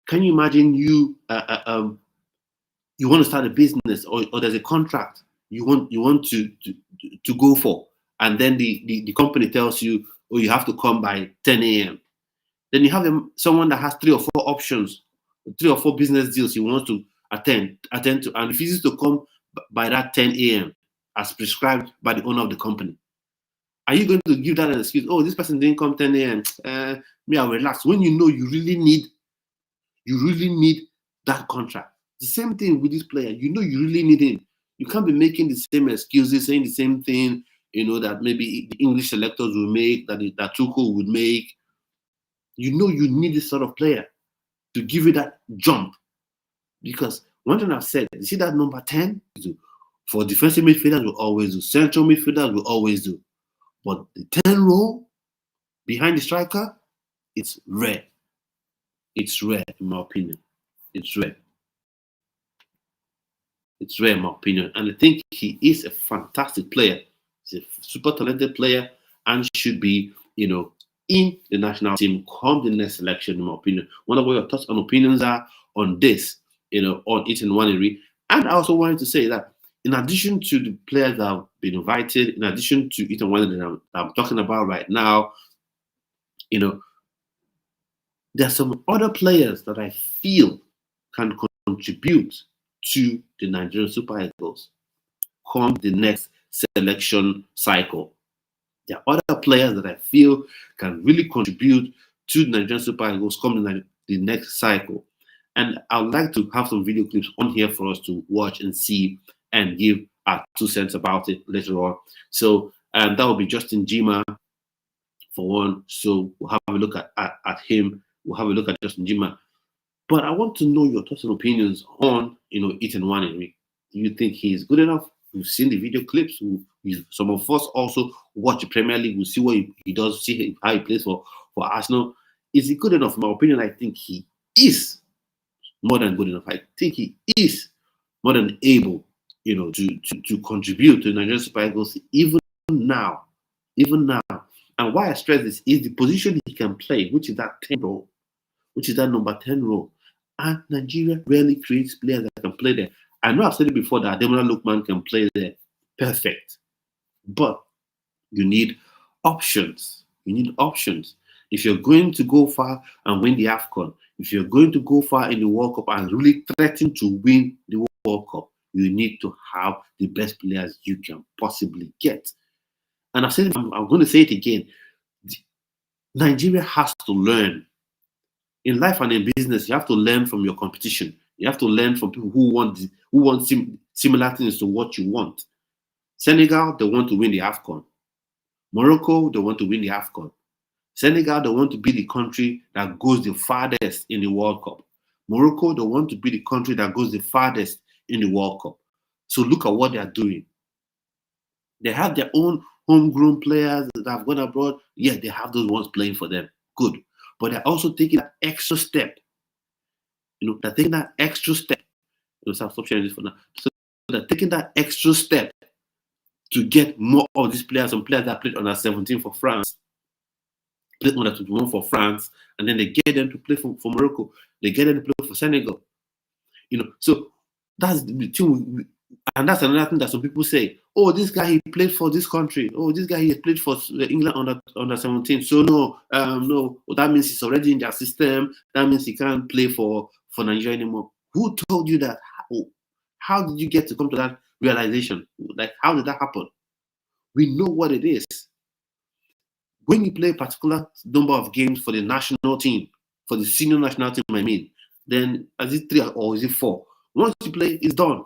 [SPEAKER 2] can you imagine you want to start a business or there's a contract you want to go for, and then the company tells you, you have to come by 10 a.m. Then you have someone that has 3 or 4 options, 3 or 4 business deals he wants to attend to, and refuses to come by that 10 a.m. as prescribed by the owner of the company. Are you going to give that an excuse? This person didn't come 10 a.m. Me, I'll relax. When you know you really need that contract. The same thing with this player. You really need him. You can't be making the same excuses, saying the same thing, that maybe the English selectors will make, that Tuchel would make. You need this sort of player to give you that jump. Because one thing I've said, you see that number 10? For defensive midfielders, we always do. Central midfielders, we always do. But the 10 role behind the striker, it's rare. It's rare, in my opinion. It's rare. It's rare, in my opinion. And I think he is a fantastic player. He's a super talented player and should be, in the national team come the next selection, in my opinion. Wonder what your thoughts and opinions are on this, on Ethan Nwaneri. And I also wanted to say that in addition to the players that have been invited, in addition to Ethan Nwaneri that I'm talking about right now, there are some other players that I feel can contribute to the Nigerian Super Eagles come the next selection cycle. There are other players that I feel can really contribute to the Nigerian Super Eagles come the next cycle. And I would like to have some video clips on here for us to watch and see and give our 2 cents about it later on. So that will be Justin Njinmah for one. So we'll have a look at him. We'll have a look at Justin Njinmah. But I want to know your thoughts and opinions on, Ethan Nwaneri. Do you think he's good enough? We've seen the video clips. Some of us also watch the Premier League. We'll see what he does, see how he plays for Arsenal. Is he good enough? In my opinion, I think he is more than good enough. I think he is more than able, to contribute to the Nigerian Super Eagles even now. And why I stress this is the position he can play, which is that 10 role, which is that number 10 role. And Nigeria rarely creates players that can play there. I know I've said it before that Ademola Lookman can play there. Perfect. But you need options. You need options. If you're going to go far and win the AFCON, if you're going to go far in the World Cup and really threaten to win the World Cup, you need to have the best players you can possibly get. And I've said it, I'm going to say it again. Nigeria has to learn. In life and in business, you have to learn from your competition. You have to learn from people who want similar things to what you want. Senegal, they want to win the AFCON. Morocco, they want to win the AFCON. Senegal, they want to be the country that goes the farthest in the World Cup. Morocco, they want to be the country that goes the farthest in the World Cup. So look at what they are doing. They have their own homegrown players that have gone abroad. Yeah, they have those ones playing for them. Good. But they're also taking that extra step. They're taking that extra step. Stop sharing this for now. So they're taking that extra step to get more of these players. Some players that played under 17 for France, played under 21 for France, and then they get them to play for Morocco. They get them to play for Senegal. So that's the thing. And that's another thing that some people say, oh, this guy, he played for this country. Oh, this guy, he played for England under 17. So no, that means he's already in their system. That means he can't play for Nigeria anymore. Who told you that? How did you get to come to that realization? Like, how did that happen? We know what it is. When you play a particular number of games for the national team, for the senior national team, then is it 3 or is it 4? Once you play, it's done.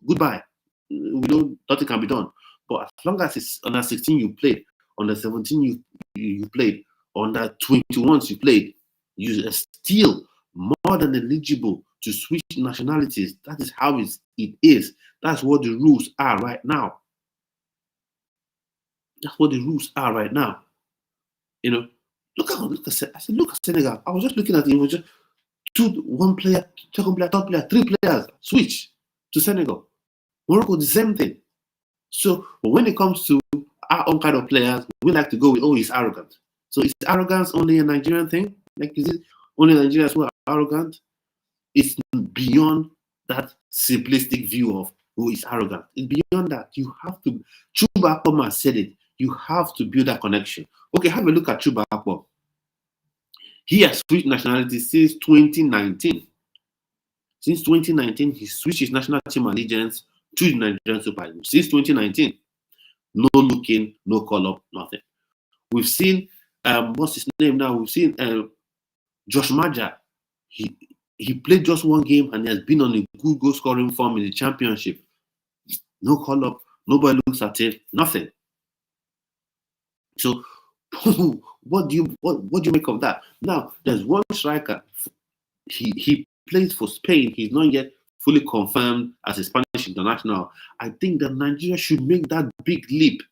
[SPEAKER 2] Goodbye. We know nothing can be done. But as long as it's under 16 you played, under 17 you played, under 21s you played, you are still more than eligible to switch nationalities. That is how it is. That's what the rules are right now. That's what the rules are right now. Look at Senegal. I was just looking at it. It was just one player, second player, third player, 3 players switch to Senegal. Morocco, the same thing. So, but when it comes to our own kind of players, we like to go with, he's arrogant. So is arrogance only a Nigerian thing? Like, is it only Nigerians who are arrogant? It's beyond that simplistic view of who is arrogant. It's beyond that. You have to, Chuba Akpom said it, you have to build that connection. Okay, have a look at Chuba Akpom. He has switched nationality since 2019. Since 2019, he switched his national team allegiance to the Nigerian Super Eagles. Since 2019, no looking, no call up, nothing. We've seen, what's his name now? We've seen Josh Maja. He played just one game and he has been on a good goal scoring form in the championship. No call up, nobody looks at it, nothing. So, what do you make of that? Now, there's one striker. He plays for Spain. He's not yet fully confirmed as a Spanish international, I think that Nigeria should make that big leap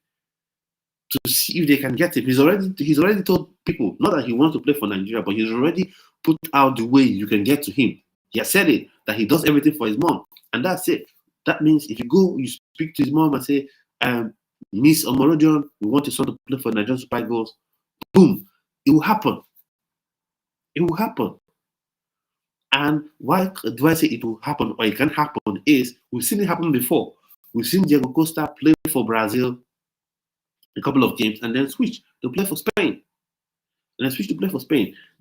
[SPEAKER 2] to see if they can get him. He's already told people, not that he wants to play for Nigeria, but he's already put out the way you can get to him. He has said it, that he does everything for his mom. And that's it. That means if you go, you speak to his mom and say, Miss Omorodion, we want your son to play for Nigerian Super Eagles. Boom. It will happen. It will happen. And why do I say it will happen or it can happen is we've seen it happen before. We've seen Diego Costa play for Brazil a couple of games and then switch to play for Spain.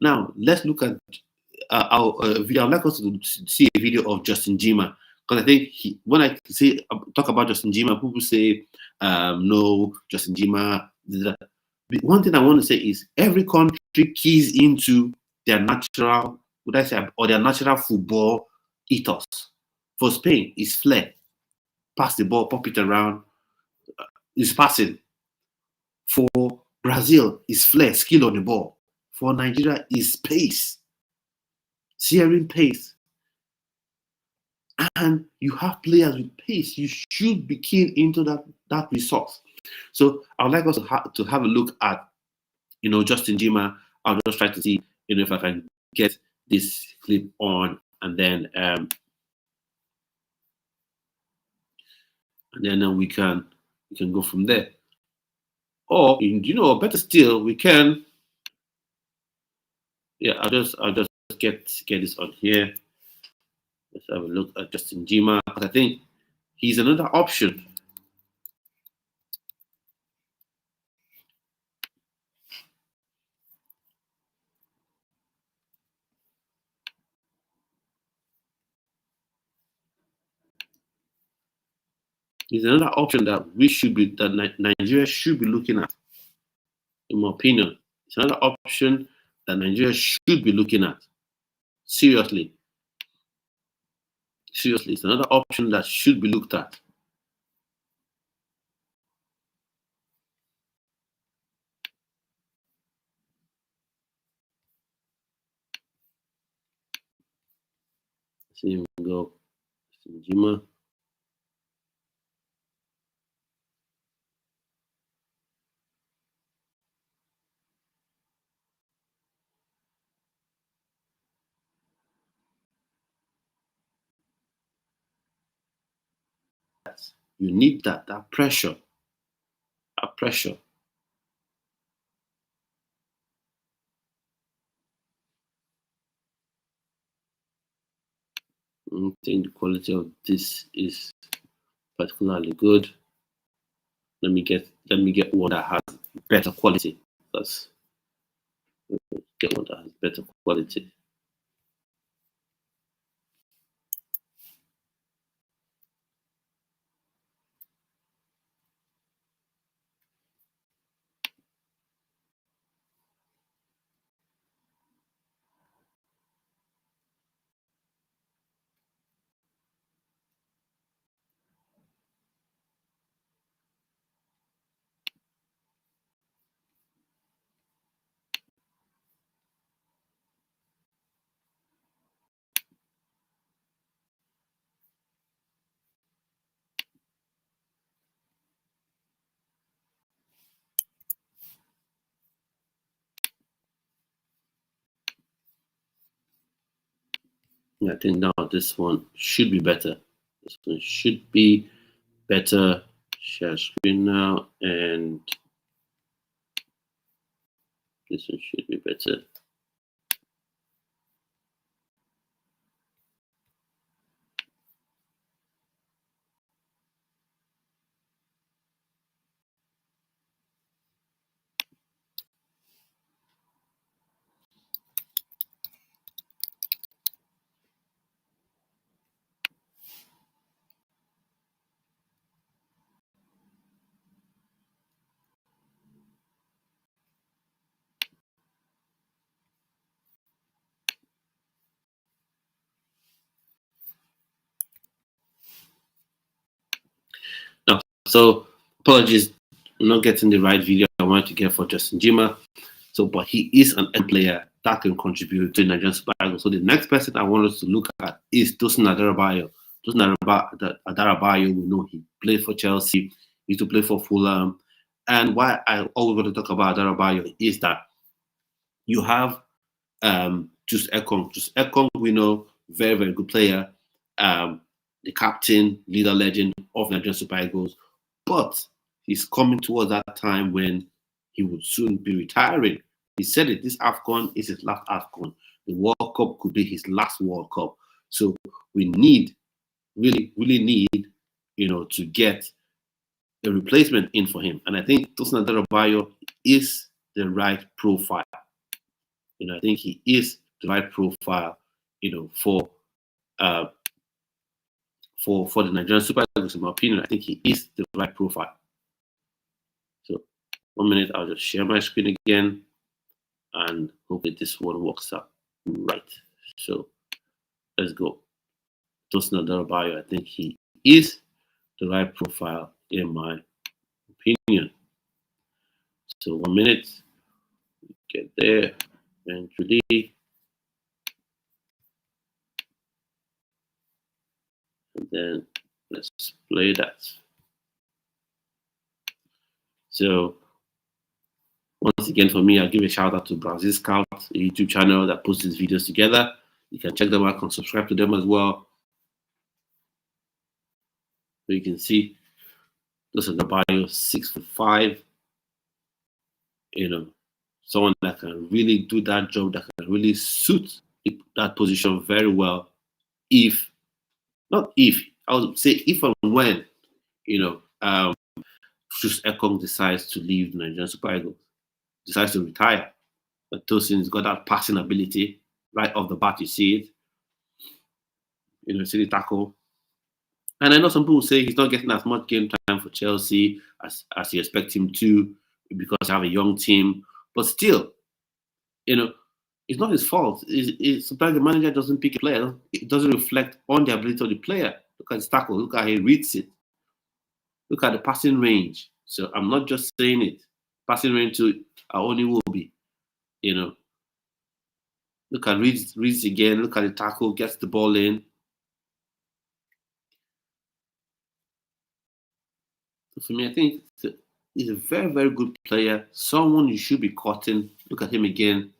[SPEAKER 2] Now, let's look at our video. I'd like us to see a video of Justin Njinmah, because I think when I talk about Justin Njinmah, people say, no, Justin Njinmah. One thing I want to say is every country keys into their natural, their natural football ethos. For Spain, it's flair. Pass the ball, pop it around, it's passing. For Brazil, it's flair, skill on the ball. For Nigeria, it's pace, searing pace. And you have players with pace. You should be keen into that resource. So I would like us to have a look at, Justin Njinmah. I'll just try to see, if I can get this clip on, and then we can go from there. Or better still, we can. Yeah, I'll just get this on here. Let's have a look at Justin Njinmah, because I think he's another option. He's another option that Nigeria should be looking at, in my opinion. It's another option that Nigeria should be looking at. Seriously, it's another option that should be looked at. See him go, Njinmah. You need that pressure. That pressure. I think the quality of this is particularly good. Let me get one that has better quality. Let's get one that has better quality. I think now this one should be better. This one should be better. Share screen now, and this one should be better. So apologies, I'm not getting the right video I wanted to get for Justin Njinmah. So, but he is an end player that can contribute to Nigerian Super Eagles. So the next person I want us to look at is Tosin Adarabayio. Tosin Adarabayio, we know he played for Chelsea, he used to play for Fulham. And why I always want to talk about Adarabayio is that you have Just Ekong. Just Ekong, we know, very, very good player, the captain, leader, legend of Nigerian Super Eagles. But he's coming towards that time when he would soon be retiring. He said it, this AFCON is his last AFCON. The World Cup could be his last World Cup. So we need, really need, to get a replacement in for him. And I think Tosin Adarabayio is the right profile. I think he is the right profile, for the Nigerian Super Eagles, in my opinion. I think he is the right profile. So 1 minute, I'll just share my screen again, and hopefully this one works out right. So let's go. Tosin Adarabayio, I think he is the right profile in my opinion. So 1 minute, get there eventually. And then let's play that. So once again, for me, I'll give a shout out to Brazil Scout, a YouTube channel that puts these videos together. You can check them out and subscribe to them as well. So you can see those are the bio, 6'5". Someone that can really do that job, that can really suit that position very well. I would say if and when, Just Ekong decides to leave the Nigerian Super Eagles, decides to retire. But Tosin's got that passing ability right off the bat. You see it. See the tackle. And I know some people say he's not getting as much game time for Chelsea as you expect him to, because they have a young team. But still, it's not his fault. Sometimes the manager doesn't pick a player. It doesn't reflect on the ability of the player. Look at his tackle. Look how he reads it. Look at the passing range. So I'm not just saying it. Passing range to only will be. Look at reads again. Look at the tackle. Gets the ball in. So for me, I think he's a very, very good player. Someone you should be cutting. Look at him again.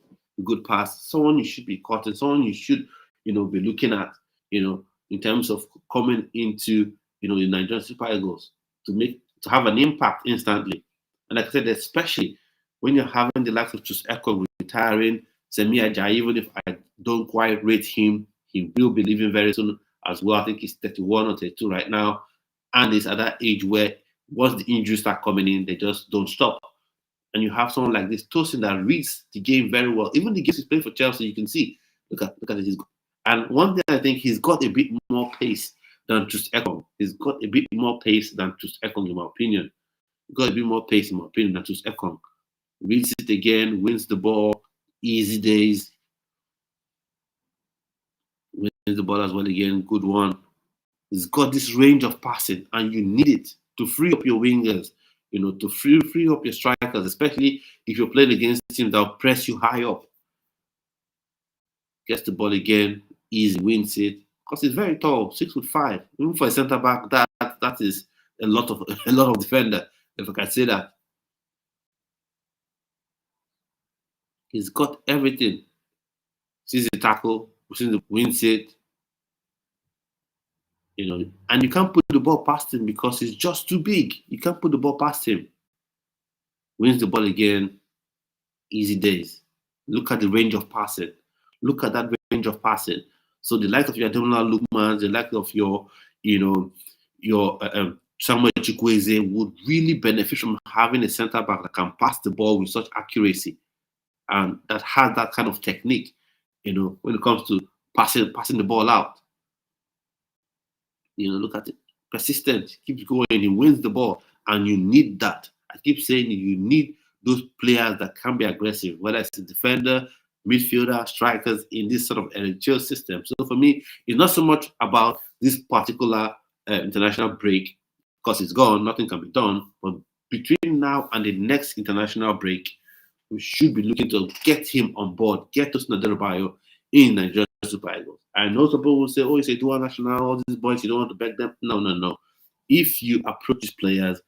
[SPEAKER 2] Good pass. Someone you should be cutting. Someone you should, be looking at, in terms of coming into, the Nigerian Super Eagles to have an impact instantly. And like I said, especially when you're having the likes of Just Ekong retiring, Samu Aghehowa, even if I don't quite rate him, he will be leaving very soon as well. I think he's 31 or 32 right now. And he's at that age where once the injuries start coming in, they just don't stop. And you have someone like this, Tosin, that reads the game very well. Even the games he's playing for Chelsea, you can see. Look at it. And one thing I think, he's got a bit more pace than Just Ekong. He's got a bit more pace than Just Ekong, in my opinion. He's got a bit more pace, in my opinion, than Just Ekong. Reads it again, wins the ball, easy days. Wins the ball as well again, good one. He's got this range of passing, and you need it to free up your wingers, to free up your strikers, especially if you're playing against teams that will press you high up. Gets the ball again, easy, wins it. Because he's very tall, 6'5". Even for a centre back, that is a lot of defender, if I can say that. He's got everything. Sees the tackle, wins it. And you can't put the ball past him because he's just too big. You can't put the ball past him. Wins the ball again. Easy days. Look at the range of passing. Look at that range of passing. So the likes of your Ademola Lookman, the likes of your Samuel Chukwueze would really benefit from having a centre back that can pass the ball with such accuracy and that has that kind of technique, when it comes to passing the ball out. Look at it. Persistent, keeps going, he wins the ball, and you need that. I keep saying you need those players that can be aggressive, whether it's a defender, midfielder, strikers in this sort of NHL system. So for me, it's not so much about this particular international break, because it's gone, nothing can be done. But between now and the next international break, we should be looking to get him on board, get Tosin Adarabayio in Nigerian Super Eagles. I know some people will say, oh, it's a dual national, all these boys, you don't want to beg them. No, no, no. If you approach these players,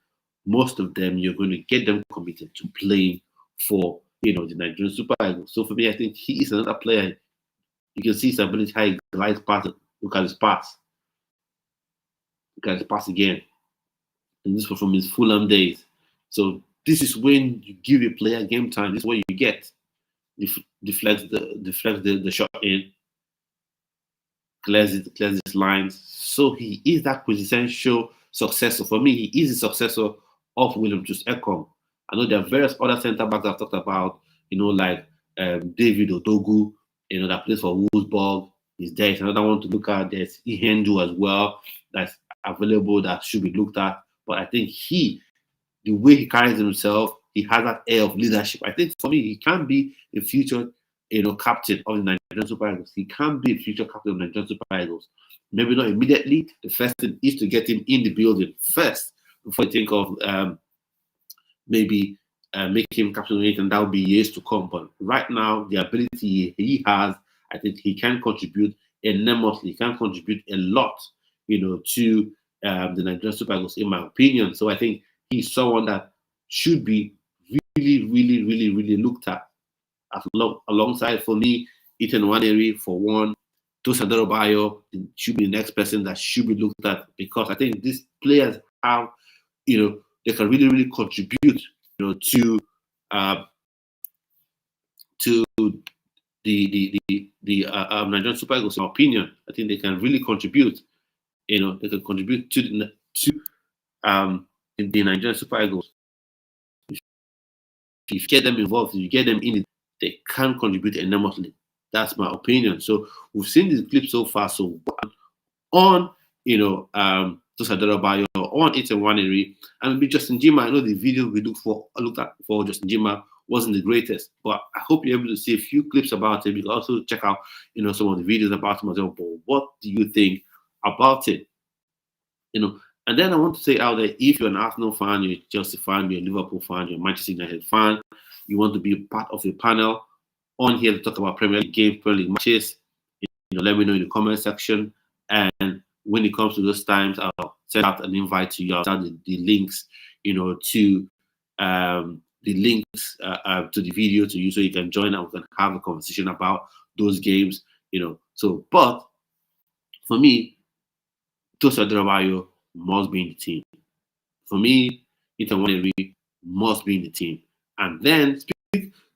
[SPEAKER 2] most of them, you're going to get them committed to playing for, the Nigerian Super Eagles. So for me, I think he is another player. You can see his ability, how he glides past. Look at his pass. Look at his pass again. And this was from his Fulham days. So this is when you give a player game time. This is what you get. Deflects the shot in, clears his lines. So he is that quintessential successor. For me, he is the successor of William Troost-Ekong. I know there are various other centre backs I've talked about, like David Odogu, that plays for Wolfsburg. Is there? It's another one to look at. There's Ihendu as well that's available that should be looked at. But I think the way he carries himself, he has that air of leadership. I think for me, he can be a future, captain of the Nigerian Super Eagles. He can be a future captain of the Nigerian Super Eagles. Maybe not immediately. The first thing is to get him in the building first before you think of maybe make him captain of it, and that will be years to come. But right now, the ability he has, I think he can contribute enormously. He can contribute a lot, to the Nigerian Super Eagles, in my opinion. So I think he's someone that should be really, really, really, really looked at. Alongside, for me, Ethan Nwaneri, for one, Tosin Adarabayio should be the next person that should be looked at, because I think these players have, they can really, really contribute, to the Nigerian Super Eagles. In my opinion, I think they can really contribute. They can contribute to the Nigerian Super Eagles. If you get them involved, if you get them in it, they can contribute enormously. That's my opinion. So we've seen this clip so far. So on, Tosin Adarabayio, on Ethan Nwaneri, and maybe Justin Njinmah. I know the video we looked at for Justin Njinmah wasn't the greatest, but I hope you're able to see a few clips about it. You can also check out, some of the videos about him as well. But what do you think about it? And then I want to say out there, if you're an Arsenal fan, you're a Chelsea fan, you're a Liverpool fan, you're a Manchester United fan, you want to be part of a panel on here to talk about Premier League games, Premier League matches, let me know in the comment section. And when it comes to those times, I'll send out an invite to you. I'll send the links, to the video to you, so you can join and we can have a conversation about those games, So, but for me, Tosin Adarabayio must be in the team. For me, Ethan Nwaneri must be in the team. And then,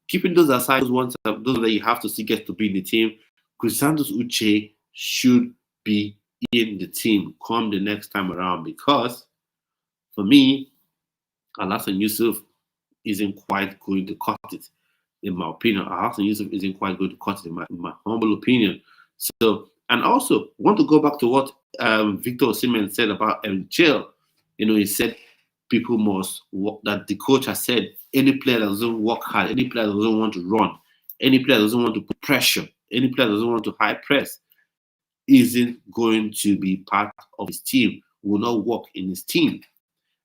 [SPEAKER 2] keeping those aside, those that you have to see get to be in the team, Chrysanthus Uche should be in the team come the next time around, because for me, Alhassan Yusuf isn't quite going to cut it, in my opinion. Alhassan Yusuf isn't quite going to cut it, in my humble opinion. So, and also want to go back to what Victor Osimhen said about Eric Chelle. He said people must work, that the coach has said any player that doesn't work hard, any player that doesn't want to run, any player that doesn't want to put pressure, any player that doesn't want to high press isn't going to be part of his team, will not work in his team.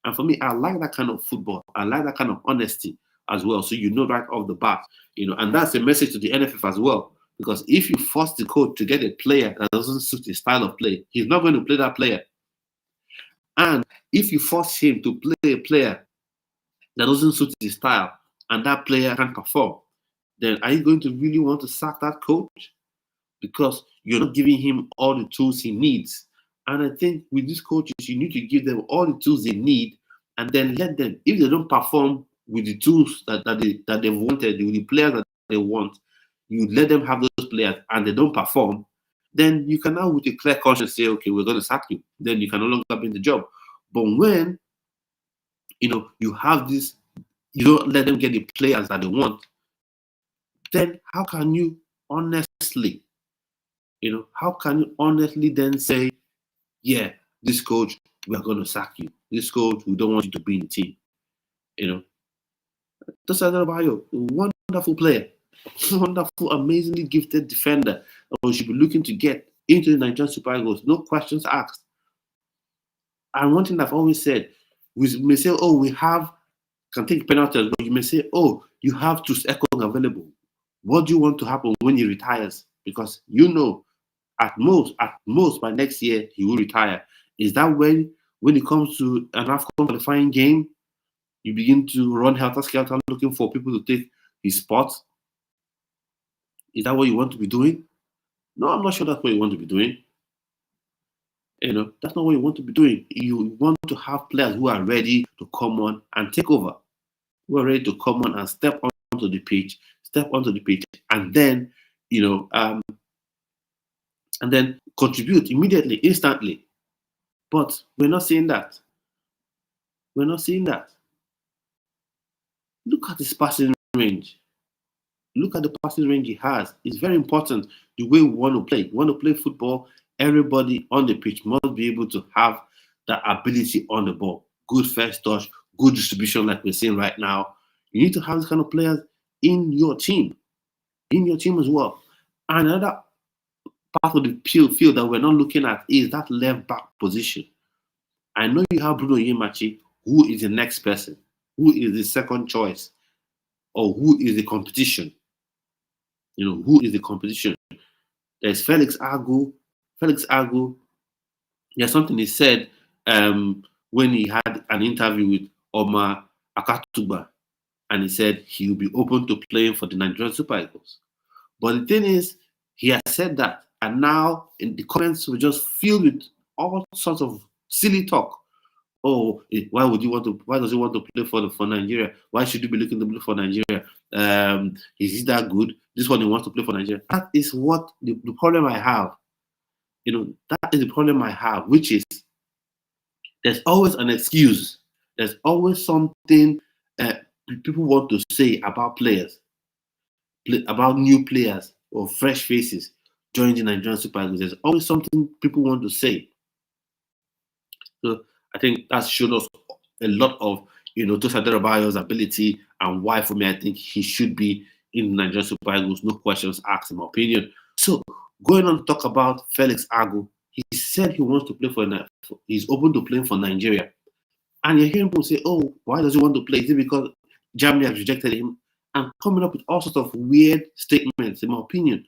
[SPEAKER 2] And for me, I like that kind of football. I like that kind of honesty as well. So right off the bat, and that's a message to the NFF as well. Because if you force the coach to get a player that doesn't suit his style of play, he's not going to play that player. And if you force him to play a player that doesn't suit his style and that player can't perform, then are you going to really want to sack that coach? Because you're not giving him all the tools he needs. And I think with these coaches, you need to give them all the tools they need, and then let them, if they don't perform with the tools that they've wanted, with the players that they want, you let them have those players and they don't perform, then you can now with a clear conscience say, okay, we're going to sack you. Then you can no longer be in the job. But when, you have this, you don't let them get the players that they want, then how can you honestly, then say, yeah, this coach, we're going to sack you. This coach, we don't want you to be in the team. Tosin Adarabayio, a wonderful player, wonderful, amazingly gifted defender that we should be looking to get into the Nigerian Super Eagles, no questions asked. And one thing I've always said, we may say, oh, we can take penalties, but you may say, oh, you have Troost-Ekong available. What do you want to happen when he retires? Because At most by next year he will retire. Is that when it comes to an AFCON qualifying game, you begin to run helter-skelter looking for people to take his spot? Is that what you want to be doing? No, I'm not sure that's what you want to be doing. That's not what you want to be doing. You want to have players who are ready to come on and take over, who are ready to come on and step onto the pitch, and then, and then contribute immediately, instantly. But we're not seeing that. We're not seeing that. Look at his passing range. Look at the passing range he has. It's very important the way we want to play. We want to play football. Everybody on the pitch must be able to have the ability on the ball. Good first touch, good distribution like we're seeing right now. You need to have this kind of players in your team as well. And another part of the field that we're not looking at is that left back position. I know you have Bruno Njinmah, who is the next person, who is the second choice, or who is the competition. Who is the competition? There's Felix Agu. There's something he said when he had an interview with Omar Akatuba, and he said he will be open to playing for the Nigerian Super Eagles. But the thing is, he has said that, and now in the comments were just filled with all sorts of silly talk. Oh, why does he want to play for Nigeria? Why should he be looking to play for Nigeria? Is he that good? This one he wants to play for Nigeria. That is what the problem I have. That is the problem I have, which is there's always an excuse. There's always something people want to say about players, about new players or fresh faces joining the Nigerian Super Eagles. There's always something people want to say. So I think that showed us a lot of Tosin Adarabayio's ability, and why for me I think he should be in the Nigerian Super Eagles. No questions asked, in my opinion. So going on to talk about Felix Agu, he said he wants to play he's open to playing for Nigeria. And you're hearing people say, oh, why does he want to play? Is it because Germany has rejected him? And coming up with all sorts of weird statements, in my opinion.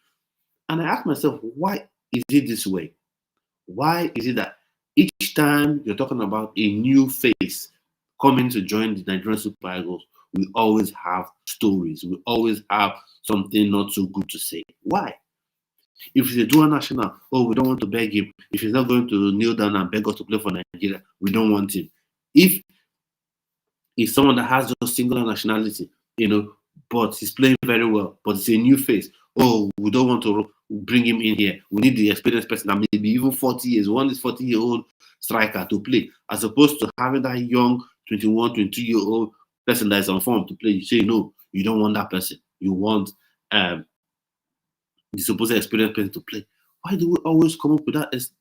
[SPEAKER 2] And I ask myself, why is it this way? Why is it that each time you're talking about a new face coming to join the Nigerian Super Eagles, we always have stories. We always have something not so good to say. Why? If he's a dual national, oh, we don't want to beg him. If he's not going to kneel down and beg us to play for Nigeria, we don't want him. If he's someone that has just singular nationality, but he's playing very well, but it's a new face, oh, we don't want to bring him in here. We need the experienced person that maybe even 40 years, one is 40-year-old striker to play, as opposed to having that young 21, 22-year-old person that is on form to play. You say, no, you don't want that person. You want the supposed experienced person to play. Why do we always come up with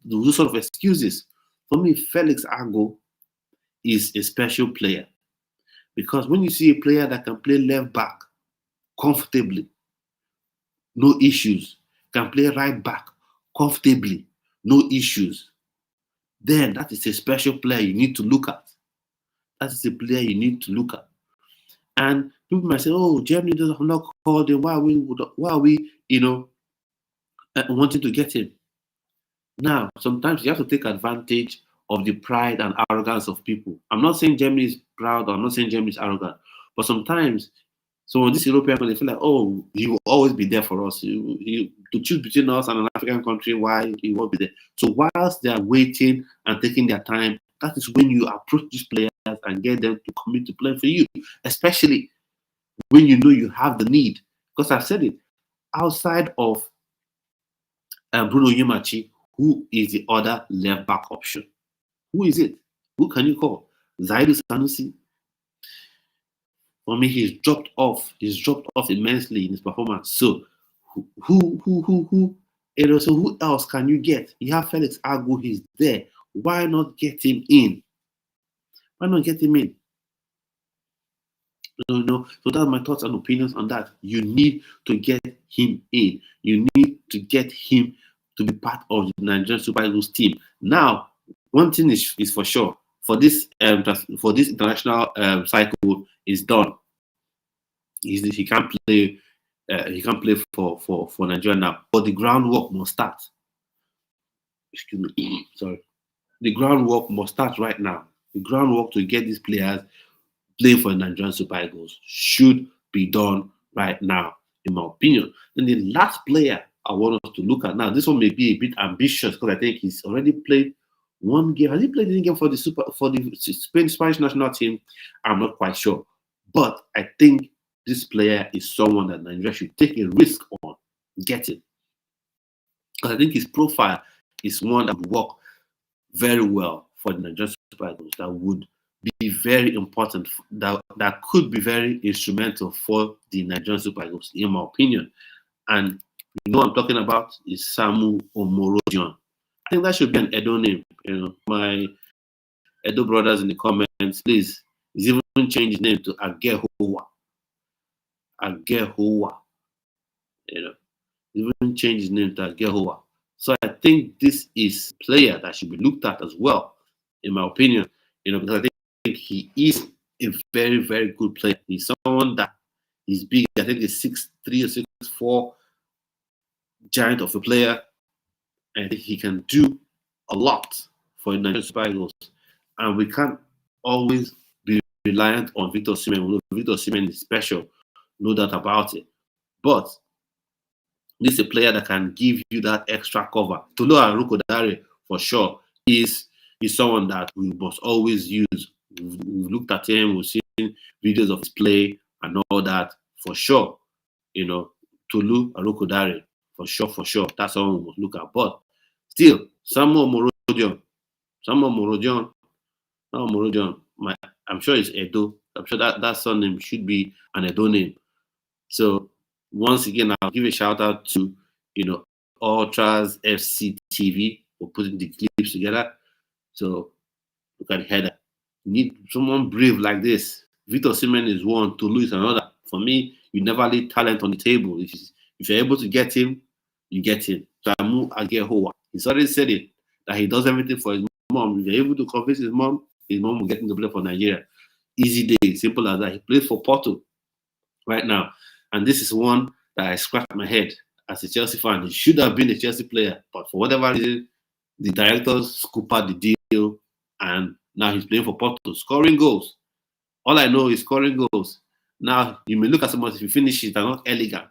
[SPEAKER 2] those sort of excuses? For me, Felix Agu is a special player, because when you see a player that can play left back comfortably, no issues, can play right back comfortably, no issues, then that is a special player you need to look at. That is a player you need to look at. And people might say, oh, Germany does not call him. Why are we wanting to get him? Now, sometimes you have to take advantage of the pride and arrogance of people. I'm not saying Germany is proud, or I'm not saying Germany is arrogant, but sometimes some of these European countries feel like, oh, he will always be there for us. To choose between us and an African country, why he won't be there? So whilst they are waiting and taking their time, that is when you approach these players and get them to commit to play for you, especially when you know you have the need. Because I've said it, outside of Bruno Njinmah, who is the other left back option? Who is it? Who can you call? Zaidu Sanusi? For me, he's dropped off. He's dropped off immensely in his performance. So who else can you get? You have Felix Agu, he's there. Why not get him in? Why not get him in? So that's my thoughts and opinions on that. You need to get him in. You need to get him to be part of the Nigerian Super Eagles team. Now, one thing is for sure: for this international cycle is done. He can't play. He can't play for Nigeria now. But the groundwork must start. excuse me, sorry, the groundwork must start right now. The groundwork to get these players playing for Nigerian Super Eagles should be done right now, in my opinion. Then the last player I want us to look at now, this one may be a bit ambitious because I think he's already played one game. Has he played any game for the Spanish national team? I'm not quite sure. But I think this player is someone that Nigeria should take a risk on getting. Because I think his profile is one that would work very well for the Nigerian Super Eagles, that would be very important, that could be very instrumental for the Nigerian Super Eagles, in my opinion. And you know what I'm talking about is Samu Aghehowa. I think that should be an Edo name. My Edo brothers in the comments, please, he's even changed his name to Aghehowa. Aghehowa. Even changed his name to Aghehowa. So I think this is a player that should be looked at as well, in my opinion. Because I think he is a very, very good player. He's someone that is big. I think he's 6'3" or 6'4", giant of a player. And I think he can do a lot for the Nigerian Super Eagles. And we can't always be reliant on Victor Osimhen. Victor Osimhen is special, no doubt about it. But this is a player that can give you that extra cover. Tolu Arukodare, for sure, is someone that we must always use. We've looked at him, we've seen videos of his play and all that, for sure. Tolu Arukodare, for sure. That's someone we must look at. But still, Samu Aghehowa Omorodion, I'm sure it's Edo. I'm sure that surname should be an Edo name. So once again, I'll give a shout out to Ultras FC TV for putting the clips together. So look at the header. You need someone brave like this. Victor Osimhen is one, Tolu is another. For me, you never leave talent on the table. If you're able to get him, you get him. Samu Aghehowa. He's already said it, that he does everything for his mom. If you're able to convince his mom will get him to play for Nigeria. Easy day, simple as that. He plays for Porto right now. And this is one that I scratched my head as a Chelsea fan. He should have been a Chelsea player, but for whatever reason, the directors scooped out the deal, and now he's playing for Porto, scoring goals. All I know is scoring goals. Now, you may look at someone, if you finish it, they're not elegant,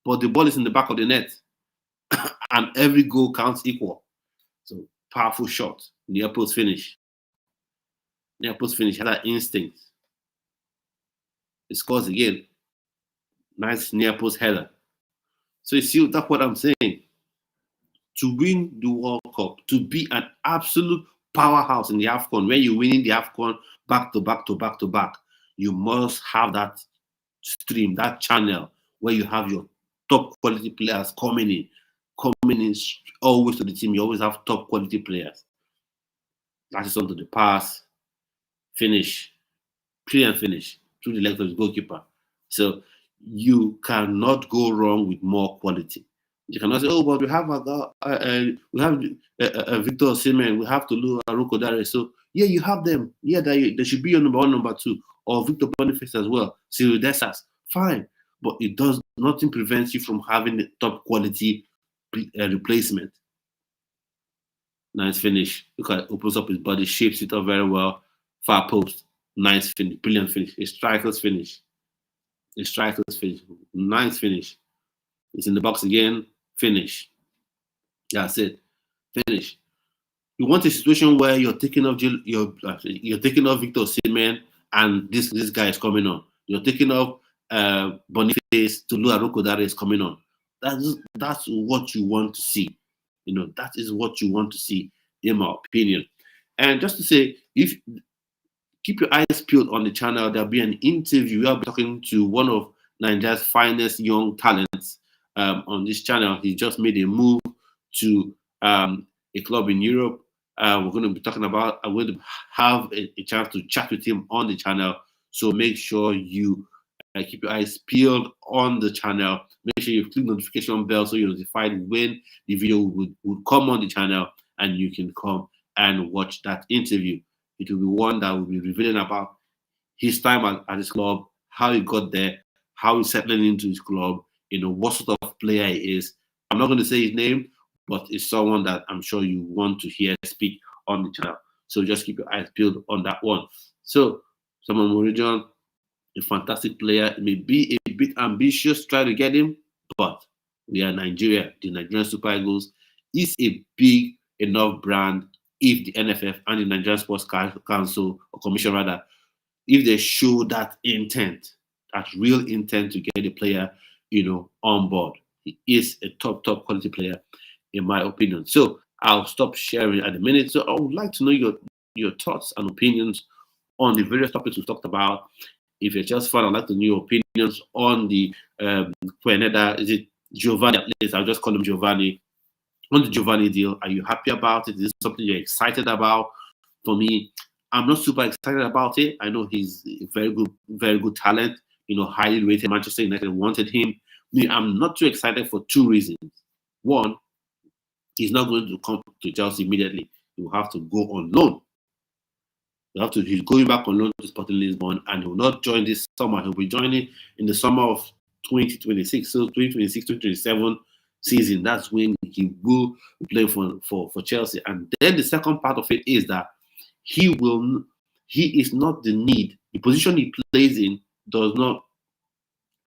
[SPEAKER 2] but the ball is in the back of the net, and every goal counts equal. So, powerful shot, near post finish. Near post finish, had that instinct. He scores again. Nice near post header. So you see, that's what I'm saying. To win the World Cup, to be an absolute powerhouse in the AFCON, when you're winning the AFCON back to back, you must have that stream, that channel where you have your top quality players coming in always to the team. You always have top quality players. That is onto the pass, finish, brilliant finish through the legs of the goalkeeper. So you cannot go wrong with more quality. You cannot say, "Oh, but we have Victor Osimhen, we have Tolu Arukodare." So yeah, you have them. Yeah, they should be your number one, number two, or Victor Boniface as well. Cyril Dessers, fine, but it does nothing prevents you from having the top quality replacement. Nice finish. Look at it, opens up his body, shapes it up very well. Far post, nice finish, brilliant finish. A striker's finish. Nice finish. It's in the box again. Finish. That's it. Finish. You want a situation where you're taking off Victor Osimhen and this guy is coming on. You're taking off Boniface, Tolu Arukodare is coming on. That's what you want to see. That is what you want to see, in my opinion. And just to say, keep your eyes peeled on the channel. There'll be an interview. I'll be talking to one of Nigeria's finest young talents on this channel. He just made a move to a club in Europe. I'm going to have a chance to chat with him on the channel. So make sure you keep your eyes peeled on the channel. Make sure you click the notification bell so you're notified when the video would come on the channel and you can come and watch that interview. It will be one that will be revealing about his time at his club, how he got there, how he's settling into his club, what sort of player he is. I'm not going to say his name, but it's someone that I'm sure you want to hear speak on the channel. So just keep your eyes peeled on that one. So Samu Aghehowa, a fantastic player. It may be a bit ambitious try to get him, but we are Nigeria. The Nigerian Super Eagles is a big enough brand. If the NFF and the Nigerian Sports Council or Commission rather, if they show that intent, that real intent to get the player, on board, he is a top quality player, in my opinion. So I'll stop sharing at the minute. So I would like to know your thoughts and opinions on the various topics we've talked about. If you're just fan, I'd like to know your opinions on the is it Giovanni? At least I'll just call him Giovanni. On the Giovanni deal, are you happy about it? Is this something you're excited about? For me, I'm not super excited about it. I know he's a very good talent, highly rated. Manchester United wanted him. I'm not too excited for two reasons. One, he's not going to come to Chelsea immediately. He will have to go on loan. He's going back on loan to Sporting Lisbon, and he will not join this summer. He'll be joining in the summer of 2026. So 2026, 2027 season, that's when he will play for Chelsea. And then the second part of it is that he is not the need. The position he plays in does not,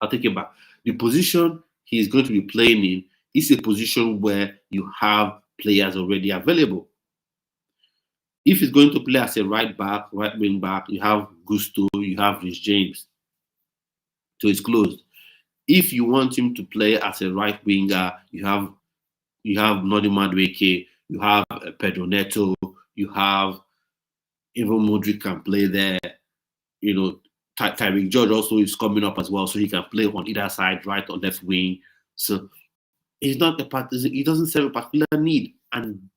[SPEAKER 2] I'll take it back. The position he is going to be playing in is a position where you have players already available. If he's going to play as a right wing back, you have Gusto, you have Rhys James. So it's closed. If you want him to play as a right winger, you have Nodi Madueke, you have Pedro Neto, you have even Modric can play there. Tyreek George also is coming up as well, so he can play on either side, right or left wing. So it's not he doesn't serve a particular need. And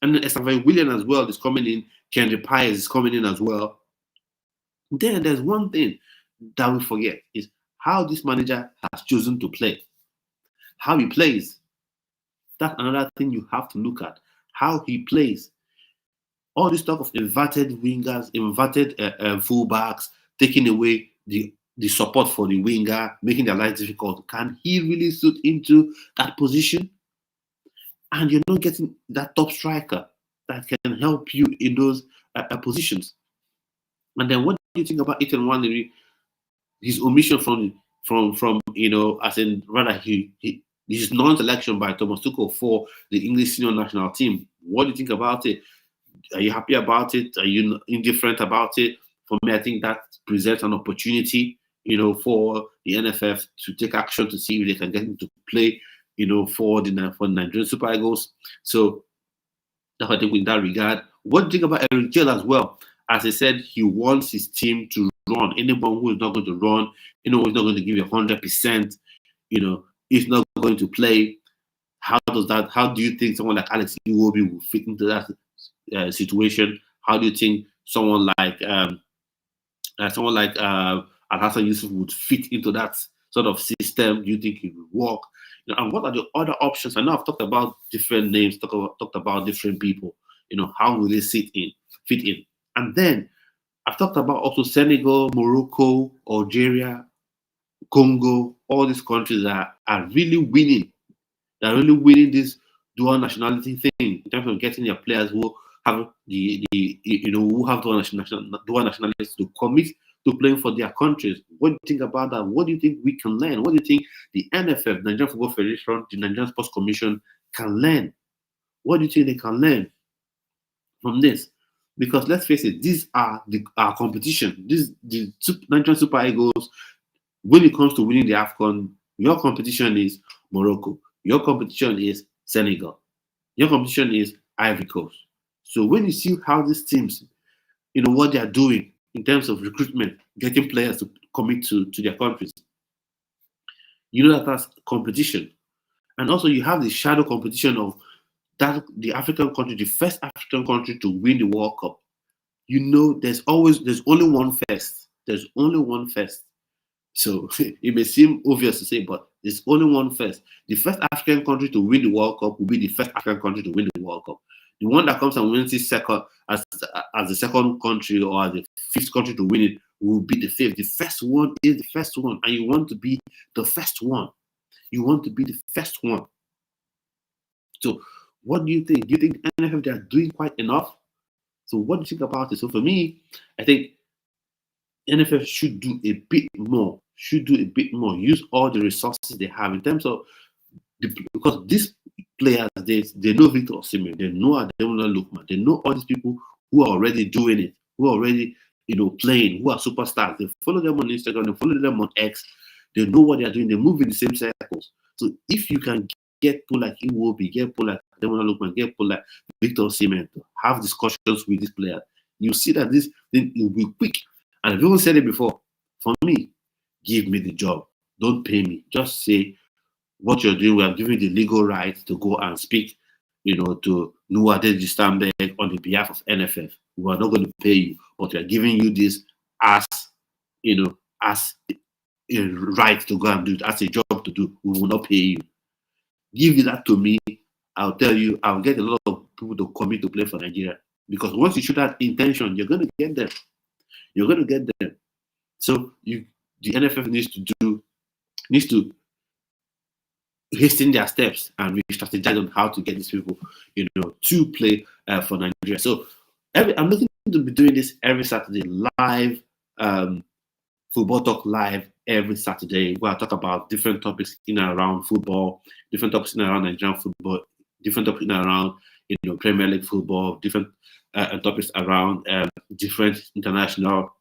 [SPEAKER 2] Estevao Willian as well is coming in. Kendrick Pies is coming in as well. Then there's one thing that we forget is how this manager has chosen to play. How he plays. That's another thing you have to look at. How he plays. All this talk of inverted wingers, inverted fullbacks, taking away the support for the winger, making their life difficult. Can he really suit into that position? And you're not getting that top striker that can help you in those positions. And then what do you think about Ethan Nwaneri? His omission from as in rather his non-selection by Thomas Tuchel for the English senior national team. What do you think about it? Are you happy about it? Are you indifferent about it? For me, I think that presents an opportunity, for the NFF to take action to see if they can get him to play, for the Nigerian Super Eagles. So that's what I think in that regard. What do you think about Eric Chelle as well? As I said, he wants his team to run. Anyone who is not going to run, who is not going to give you 100%, is not going to play. How do you think someone like Alex Iwobi will fit into that situation? How do you think someone like Al-Hassan Yusuf would fit into that sort of system? Do you think it would work? And what are the other options? I know I've talked about different names, talked about different people. How will they fit in? And then I've talked about also Senegal, Morocco, Algeria, Congo. All these countries are really winning. They're really winning this dual nationality thing in terms of getting their players who have who have dual nationalities to commit to playing for their countries. What do you think about that? What do you think we can learn? What do you think the NFF, Nigerian Football Federation, the Nigerian Sports Commission can learn? What do you think they can learn from this? Because let's face it, these are our competition. The Nigerian Super Eagles, when it comes to winning the AFCON, your competition is Morocco. Your competition is Senegal. Your competition is Ivory Coast. So when you see how these teams, what they are doing in terms of recruitment, getting players to commit to their countries, that's competition. And also you have the shadow competition of the African country, the first African country to win the World Cup. There's only one first. There's only one first. So it may seem obvious to say, but there's only one first. The first African country to win the World Cup will be the first African country to win the World Cup. The one that comes and wins it second as the second country or as the fifth country to win it will be the fifth. The first one is the first one, and you want to be the first one. You want to be the first one. So what do you think? Do you think NFF, they are doing quite enough? So what do you think about it? So for me, I think NFF should do a bit more. Use all the resources they have in terms of because these players, they know Victor Osimhen, they know Ademola Lookman, they know all these people who are already doing it, who are already playing, who are superstars. They follow them on Instagram, they follow them on X. They know what they are doing. They move in the same circles. So if you can get people like Iwobi, get people like Ademola Lookman, get people like Victor Osimhen to have discussions with this player, you see that this thing will be quick. And I've even said it before. For me, give me the job. Don't pay me. Just say what you're doing. We are giving you the legal right to go and speak, to Nwaneri Stanberg on the behalf of NFF. We are not going to pay you, but we are giving you this as a right to go and do it, as a job to do. We will not pay you. Give that to me. I'll tell you, I'll get a lot of people to commit to play for Nigeria. Because once you show that intention, you're going to get them. You're going to get them. So the NFF needs to hasten their steps and re-strategize on how to get these people, to play for Nigeria. So I'm looking to be doing this every Saturday live, Football Talk live every Saturday, where I talk about different topics in and around football, different topics in and around Nigerian football, different topics in and around Premier League football, different topics around different international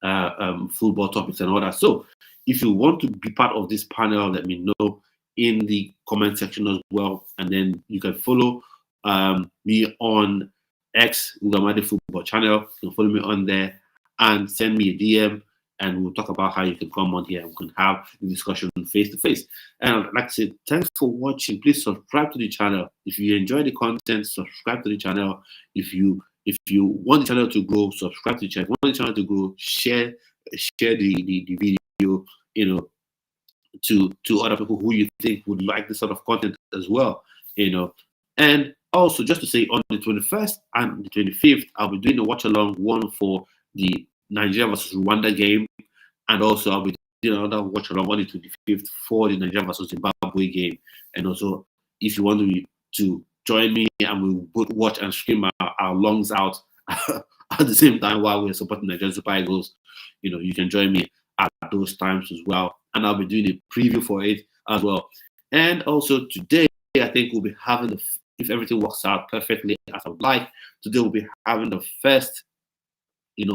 [SPEAKER 2] football topics and all that. So if you want to be part of this panel, let me know in the comment section as well, and then you can follow me on X, Ugamadi Football Channel. You can follow me on there and send me a DM, and we'll talk about how you can come on here and we can have the discussion face to face. And I'd like to say thanks for watching. Please subscribe to the channel. If you enjoy the content, subscribe to the channel. If you want the channel to grow, subscribe to the channel. If you want the channel to grow, share the video, to other people who you think would like this sort of content as well, And also, just to say, on the 21st and the 25th, I'll be doing a watch along, one for the Nigeria versus Rwanda game, and also I'll be doing another watch along on the 25th for the Nigeria versus Zimbabwe game. And also, if you want to join me and we both watch and scream our lungs out at the same time while we're supporting Nigerian Super Eagles, you can join me at those times as well. And I'll be doing a preview for it as well. And also today, I think we'll be having if everything works out perfectly as I would like, today we'll be having the first,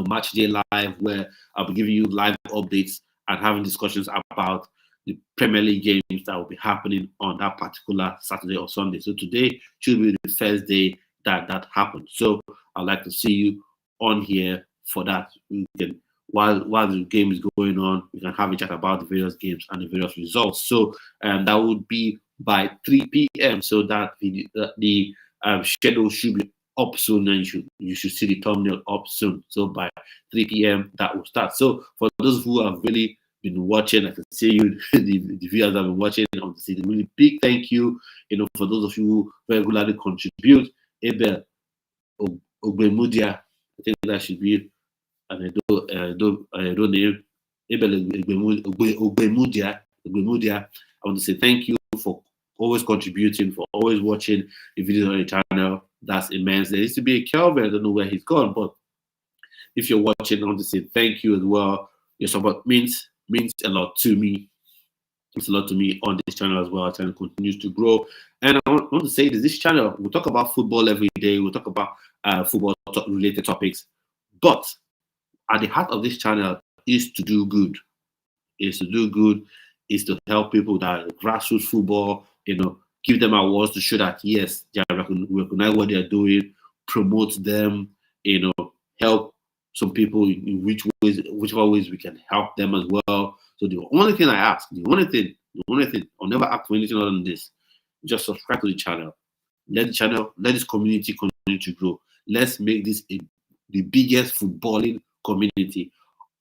[SPEAKER 2] match day live, where I'll be giving you live updates and having discussions about the Premier League games that will be happening on that particular Saturday or Sunday. So today should be the first day that happens. So I'd like to see you on here for that. We can, while the game is going on, we can have a chat about the various games and the various results. So that would be by 3 p.m. So that the schedule should be up soon, and you should see the thumbnail up soon. So by 3 p.m. that will start. So for those who have really been watching, I can see you, the viewers have been watching. I want to say a really big thank you, for those of you who regularly contribute. Abel Ogbemudia, I think that should be an Edo name. Abel Ogbemudia. I want to say thank you for always contributing, for always watching the videos on the channel. That's immense. There used to be a Kelvin, I don't know where he's gone, but if you're watching, I want to say thank you as well. Your support means a lot to me. It's a lot to me on this channel as well. Our channel continues to grow. And I want to say this channel, we'll talk about football every day. We'll talk about football-related topics. But at the heart of this channel is to do good. Is to help people that are grassroots football, give them awards to show that, yes, they recognize what they're doing, promote them, help some people in whichever ways we can help them as well. So the only thing I ask, the only thing, I'll never ask for anything other than this. Just subscribe to the channel. Let this community continue to grow. Let's make this the biggest footballing community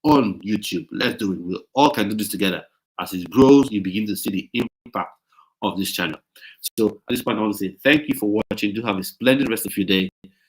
[SPEAKER 2] on YouTube. Let's do it. We all can do this together. As it grows, you begin to see the impact of this channel. So at this point, I want to say thank you for watching. Do have a splendid rest of your day.